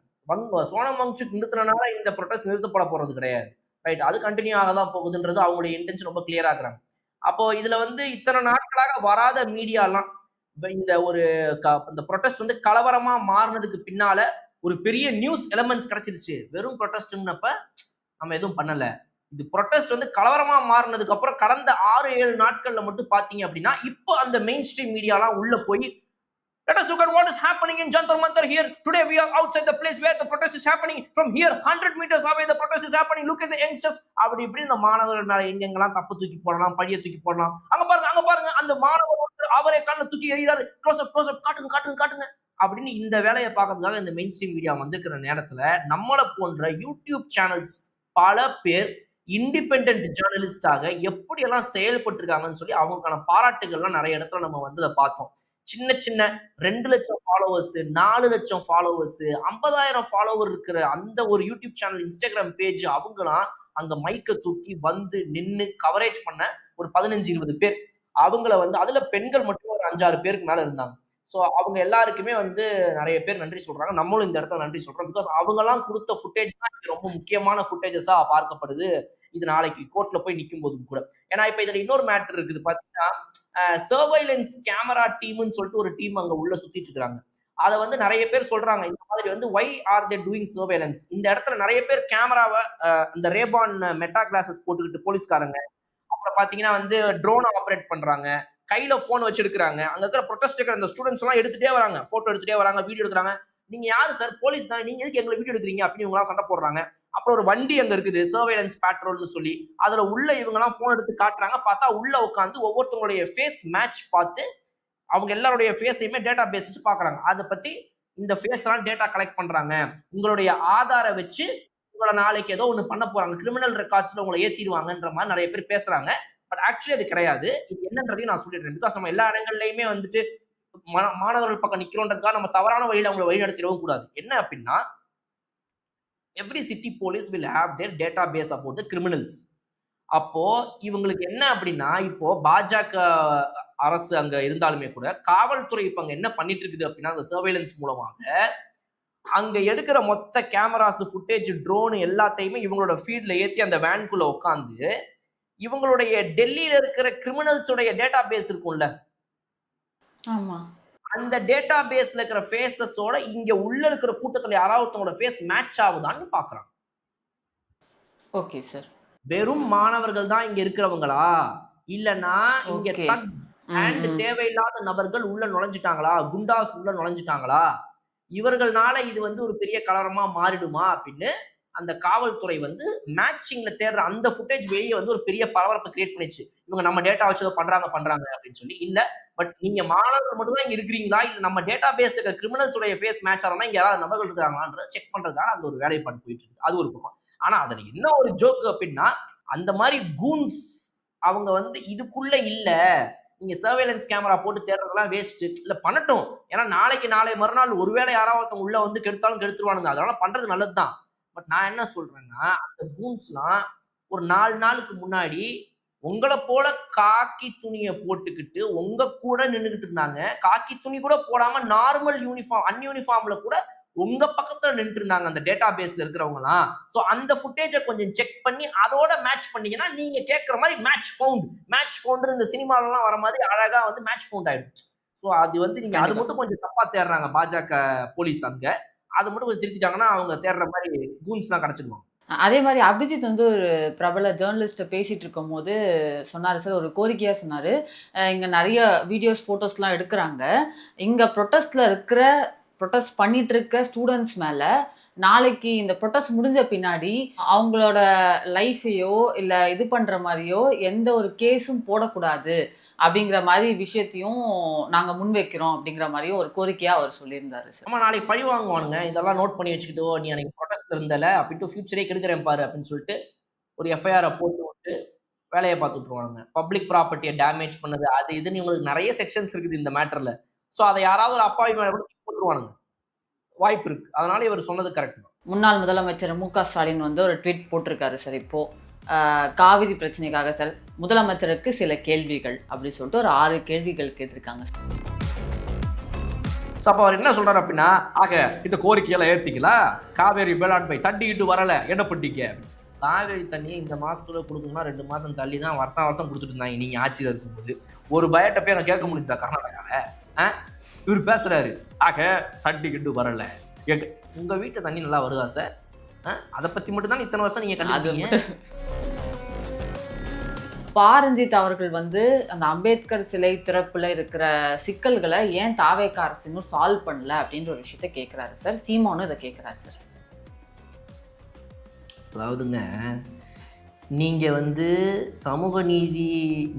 சோனம் வங்சுக் நிறுத்தினால இந்த ப்ரொடெஸ்ட் நிறுத்தப்பட போறது கிடையாது. ரைட்? அது கண்டினியூ ஆக தான் போகுதுன்றது அவங்களுடைய இன்டென்ஷன் ரொம்ப கிளியரா இருக்கிறாங்க. அப்போ இதுல வந்து இத்தனை நாட்களாக வராத மீடியாலாம் இந்த ப்ரொடெஸ்ட் வந்து கலவரமா மாறினதுக்கு பின்னால ஒரு பெரிய நியூஸ் எலமெண்ட்ஸ் கிடைச்சிருச்சு. வெறும் ப்ரொடெஸ்ட்னப்ப நம்ம எதுவும் பண்ணல. இது ப்ரொடெஸ்ட் வந்து கலவரமா மாறினதுக்கு அப்புறம் கடந்த 6-7 நாட்கள்ல மட்டும் பாத்தீங்க அப்படின்னா இப்போ அந்த மெயின் ஸ்ட்ரீம் மீடியாலாம் உள்ள போய் let us look at what is happening in Jantar Mantar here today. We are outside the place where the protest is happening. From here 100 meters away the protest is happening. Look at the youngsters. அப்படி இப்படி இந்த மாணவர்கள் மேல எங்கெங்கெல்லாம் தப்பு தூக்கி போடலாம், பழிய தூக்கி போடலாம். அங்க பாருங்க அந்த மாணவர் அவரே கண்ணை தூக்கி எறிகிறாரு, க்ளோஸ் அப் காட்டுங்க அப்படின்னு இந்த வேலையை பார்க்கறதுக்காக இந்த மெயின் ஸ்ட்ரீம் மீடியா வந்திருக்கிற நேரத்துல நம்மளை போன்ற யூடியூப் சேனல்ஸ் பல பேர் இண்டிபெண்டன்ட் ஜேர்னலிஸ்டாக எப்படியெல்லாம் செயல்பட்டு இருக்காங்கன்னு சொல்லி அவங்களுக்கான பாராட்டுகள்லாம் நிறைய இடத்துல நம்ம வந்து அதை பார்த்தோம். சின்ன 2 லட்சம் ஃபாலோவர்ஸ், 4 லட்சம் ஃபாலோவர்ஸ், 50,000 ஃபாலோவர் இருக்கிற அந்த ஒரு யூடியூப் சேனல், இன்ஸ்டாகிராம் பேஜ், அவங்களாம் அங்க மைக்க தூக்கி வந்து நின்று கவரேஜ் பண்ண ஒரு 15-20 பேர். அவங்கள வந்து அதுல பெண்கள் மட்டும் ஒரு 5-6 பேருக்கு மேல இருந்தாங்க. ஸோ அவங்க எல்லாருக்குமே வந்து நிறைய பேர் நன்றி சொல்றாங்க. நம்மளும் இந்த இடத்துல நன்றி சொல்றோம். பிகாஸ் அவங்கெல்லாம் கொடுத்த ஃபுட்டேஜ் தான் ரொம்ப முக்கியமான ஃபுட்டேஜஸா பார்க்கப்படுது இது நாளைக்கு கோர்ட்ல போய் நிற்கும் போதும் கூட. ஏன்னா இப்ப இதுல இன்னொரு மேட்டர் இருக்குது பாத்தீங்கன்னா, சர்வைலன்ஸ் கேமரா டீம்னு சொல்லிட்டு ஒரு டீம் அங்க உள்ள சுத்திட்டு இருக்காங்க. அதை வந்து நிறைய பேர் சொல்றாங்க இந்த மாதிரி வந்து why are they doing surveillance? இந்த இடத்துல நிறைய பேர் கேமராவை இந்த ரேபான் மெட்டா கிளாஸஸ் போட்டுக்கிட்டு போலீஸ்காரங்க, அப்புறம் பாத்தீங்கன்னா வந்து ட்ரோன் ஆபரேட் பண்றாங்க, கையில போன் வச்சு எடுக்கிறாங்க. அங்க இருக்கிற ப்ரொடெஸ்ட் இருக்கிற அந்த ஸ்டூடெண்ட்ஸ் எல்லாம் எடுத்துட்டே வராங்க, போட்டோ எடுத்துட்டே வராங்க, வீடியோ எடுக்கிறாங்க. நீங்க யாரு சார்? போலீஸ் தான், நீங்க எதுக்கு எங்களை வீடியோ எடுக்கிறீங்க அப்படின்னு இவங்க எல்லாம் சண்டை போடுறாங்க. அப்புறம் ஒரு வண்டி அங்க இருக்குது சர்வேலன்ஸ் பேட்ரோல்னு சொல்லி, அதுல உள்ள இவங்க எல்லாம் போன் எடுத்து காட்டுறாங்க. பார்த்தா உள்ள உட்காந்து ஒவ்வொருத்தவங்களுடைய ஃபேஸ் மேட்ச் பார்த்து அவங்க எல்லாருடைய ஃபேஸையுமே டேட்டா பேஸ் வச்சு பாக்குறாங்க. அதை பத்தி இந்த ஃபேஸ் எல்லாம் டேட்டா கலெக்ட் பண்றாங்க, உங்களுடைய ஆதார வச்சு உங்களை நாளைக்கு ஏதோ ஒண்ணு பண்ண போறாங்க, கிரிமினல் ரெக்கார்ட்ஸ்ல உங்களை ஏத்திடுவாங்கன்ற மாதிரி நிறைய பேர் பேசுறாங்க. பட் ஆக்சுவலி அது கிடையாது. இது என்னன்றதையும் நான் சொல்லிடுறேன். பிகாஸ் நம்ம எல்லா இடங்கள்லயுமே வந்துட்டு மாணவர்கள் பக்கம் நிக்கிறோன்றதுக்காக நம்ம தவறான வழியில அவங்களை வழிநடத்திடவும் கூடாது. என்ன அப்படின்னா, every city police will have their database about the criminals. அப்போ இவங்களுக்கு என்ன அப்படின்னா, இப்போ பாஜக அரசு அங்க இருந்தாலுமே கூட காவல்துறை இப்ப அங்க என்ன பண்ணிட்டு இருக்குது அப்படின்னா, அந்த சர்வேலன்ஸ் மூலமாக அங்க எடுக்கிற மொத்த கேமராஸ், ஃபுட்டேஜ், ட்ரோன் எல்லாத்தையுமே இவங்களோட ஃபீல்ட்ல ஏத்தி அந்த வேன்குள்ள உட்காந்து இவங்களுடைய டெல்லியில இருக்கிற கிரிமினல்ஸோட டேட்டா பேஸ் இருக்கும்ல, ஆமா. அந்த டேட்டா பேஸ்ல இருக்கிற ஃபேஸஸோட இங்க உள்ள இருக்கிற கூட்டத்துல யாராவது ஒருத்தவங்களோட ஃபேஸ் மேட்ச் ஆகுதான்னு பாக்குறாங்க. Okay sir. வெறும் மாணவர்கள் தான் இங்க இருக்கிறவங்களா, இல்லனா இங்க ஓகே. தக்ஸ் அண்ட் தேவையில்லாத நபர்கள் உள்ள நுழைஞ்சிட்டாங்களா, குண்டாஸ் உள்ள நுழைஞ்சிட்டாங்களா, இவர்கள்னால இது வந்து ஒரு பெரிய கலவரமா மாறிடுமா அப்படின்னு அந்த காவல்துறை வந்து மேட்சிங்ல தேடுற அந்த ஃபுட்டேஜ் வெளியே வந்து ஒரு பெரிய பரபரப்பை கிரியேட் பண்ணிச்சு. இவங்க நம்ம டேட்டா வச்சு ஏதோ பண்றாங்க அப்படின்னு சொல்லி. இல்ல, பட் நீங்க மாணவர்கள் மட்டும் தான் இங்க இருக்கிறீங்களா, இல்ல நம்ம டேட்டா பேஸ்ல இருக்கிற கிரிமினல்ஸ் உடைய ஃபேஸ் மேட்ச் ஆகணும்னா இங்க யாராவது நபர்கள் இருக்கிறாங்களான்றத செக் பண்றதுக்காக அந்த ஒரு வேலைப்பாடு போயிட்டு இருக்கு. அது ஒரு பக்கம். ஆனா அதுல என்ன ஒரு ஜோக் அப்படின்னா, அந்த மாதிரி கூன்ஸ் அவங்க வந்து இதுக்குள்ள இல்ல, நீங்க சர்வேலன்ஸ் கேமரா போட்டு தேடுறதெல்லாம் வேஸ்ட். இல்ல பண்ணட்டும், ஏன்னா நாளை மறுநாள் ஒருவேளை யாராவது ஒருத்தவங்க உள்ள வந்து கெடுத்தாலும் கெடுத்துருவானுங்க, அதனால பண்றது நல்லதுதான். பட் நான் என்ன சொல்றேன்னா, அந்த கூன்ஸ்லாம் ஒரு 4 நாளுக்கு முன்னாடி உங்களை போல காக்கி துணியை போட்டுக்கிட்டு உங்க கூட நின்றுகிட்டு இருந்தாங்க. காக்கி துணி கூட போடாம நார்மல் யூனிஃபார்ம், அன்யூனிஃபார்ம்ல கூட உங்க பக்கத்துல நின்று இருந்தாங்க அந்த டேட்டா பேஸ்ல இருக்கிறவங்கலாம். சோ அந்த ஃபுட்டேஜை கொஞ்சம் செக் பண்ணி அதோட மேட்ச் பண்ணீங்கன்னா நீங்க கேட்கிற மாதிரி மேட்ச் ஃபவுண்ட் இந்த சினிமாலலாம் வர மாதிரி அழகா வந்து மேட்ச் ஃபவுண்ட் ஆயிடும். சோ அது வந்து நீங்க அது மட்டும் கொஞ்சம் தப்பா தேடுறாங்க பாஜக போலீஸ் அங்க. அது மட்டும் கொஞ்சம் திருத்திட்டாங்கன்னா அவங்க தேடுற மாதிரி கூன்ஸ்லாம் கிடைச்சிடுவாங்க. அதே மாதிரி அபிஜித் வந்து ஒரு பிரபல ஜேர்னலிஸ்ட்டை பேசிட்டு இருக்கும்போது சொன்னார் சார், ஒரு கோரிக்கையாக சொன்னார். இங்கே நிறைய வீடியோஸ், ஃபோட்டோஸ்லாம் எடுக்கிறாங்க. இங்கே ப்ரொட்டஸ்ட் பண்ணிட்டு இருக்க ஸ்டூடெண்ட்ஸ் மேலே நாளைக்கு இந்த ப்ரொட்டஸ்ட் முடிஞ்ச பின்னாடி அவங்களோட லைஃபையோ இல்லை இது பண்ணுற மாதிரியோ எந்த ஒரு கேஸும் போடக்கூடாது அப்படிங்கிற மாதிரி விஷயத்தையும் நாங்கள் முன்வைக்கிறோம் அப்படிங்கிற மாதிரியும் ஒரு கோரிக்கையாக அவர் சொல்லியிருந்தாரு சார். நம்ம நாளைக்கு பழி வாங்குவானுங்க, இதெல்லாம் நோட் பண்ணி வச்சுக்கிட்டோ, நீ அன்னைக்கு ப்ரொடெஸ்ட் இருந்தல அப்படின்ட்டு ஃபியூச்சரே கெடுக்கிறேன் பாரு அப்படின்னு சொல்லிட்டு ஒரு எஃப்ஐஆரை போட்டு விட்டு வேலையை பார்த்து விட்டுருவானுங்க. பப்ளிக் ப்ராப்பர்ட்டியை டேமேஜ் பண்ணது அது இதுன்னு இவங்களுக்கு நிறைய செக்ஷன்ஸ் இருக்குது இந்த மேட்டர்ல. ஸோ அதை யாராவது ஒரு அப்பாவி மேலே கூட போட்டுருவானுங்க, வாய்ப்பு இருக்கு. அதனால இவர் சொன்னது கரெக்ட் தான். முன்னாள் முதலமைச்சர் மு.க. ஸ்டாலின் வந்து ஒரு ட்வீட் போட்டிருக்காரு சார். இப்போ காவிரி பிரச்சனைக்காக சார் முதலமைச்சருக்கு சில கேள்விகள் அப்படி சொல்லிட்டு ஒரு 6 கேள்விகள் கேட்டிருக்காங்க. அப்போ அவர் என்ன சொல்றாரு அப்படின்னா, ஆக இந்த கோரிக்கையெல்லாம் ஏத்திக்கல, காவேரி வேளாண்மை தண்டிக்கிட்டு வரல, என்ன பண்ணிக்க, காவேரி தண்ணியை இந்த மாசத்துல கொடுக்கணும்னா 2 மாசம் தள்ளி தான் வருஷம் கொடுத்துட்டு இருந்தாங்க நீங்க ஆட்சியில் இருக்கும்போது. ஒரு பயட்ட போய் அங்க கேட்க முடியுதா கர்நாடகால? இவர் பேசுறாரு, ஆக தண்டிக்கிட்டு வரல, உங்க வீட்டு தண்ணி நல்லா வருதா சார்? அதை பத்தி மட்டும் தான் இத்தனை வருஷம் நீங்க கண்டுபிடிங்க. பாரஞ்சித் அவர்கள் வந்து அந்த அம்பேத்கர் சிலை திறப்புல இருக்கிற சிக்கல்களை ஏன் தாவேக அரசு இன்னும் சால்வ் பண்ணல அப்படின்ற ஒரு விஷயத்த கேட்கிறாரு சார். சீமானும் இதை கேட்கிறாரு சார். அதாவதுங்க, நீங்க வந்து சமூக நீதி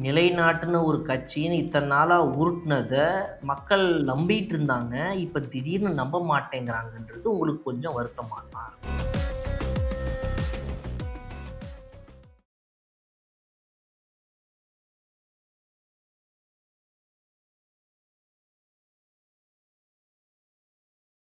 நிலைநாட்டுன ஒரு கட்சின்னு இத்தனை நாளா உருட்டுனதை மக்கள் நம்பிட்டு இருந்தாங்க. இப்ப திடீர்னு நம்ப மாட்டேங்கிறாங்கன்றது உங்களுக்கு கொஞ்சம் வருத்தமா தான்.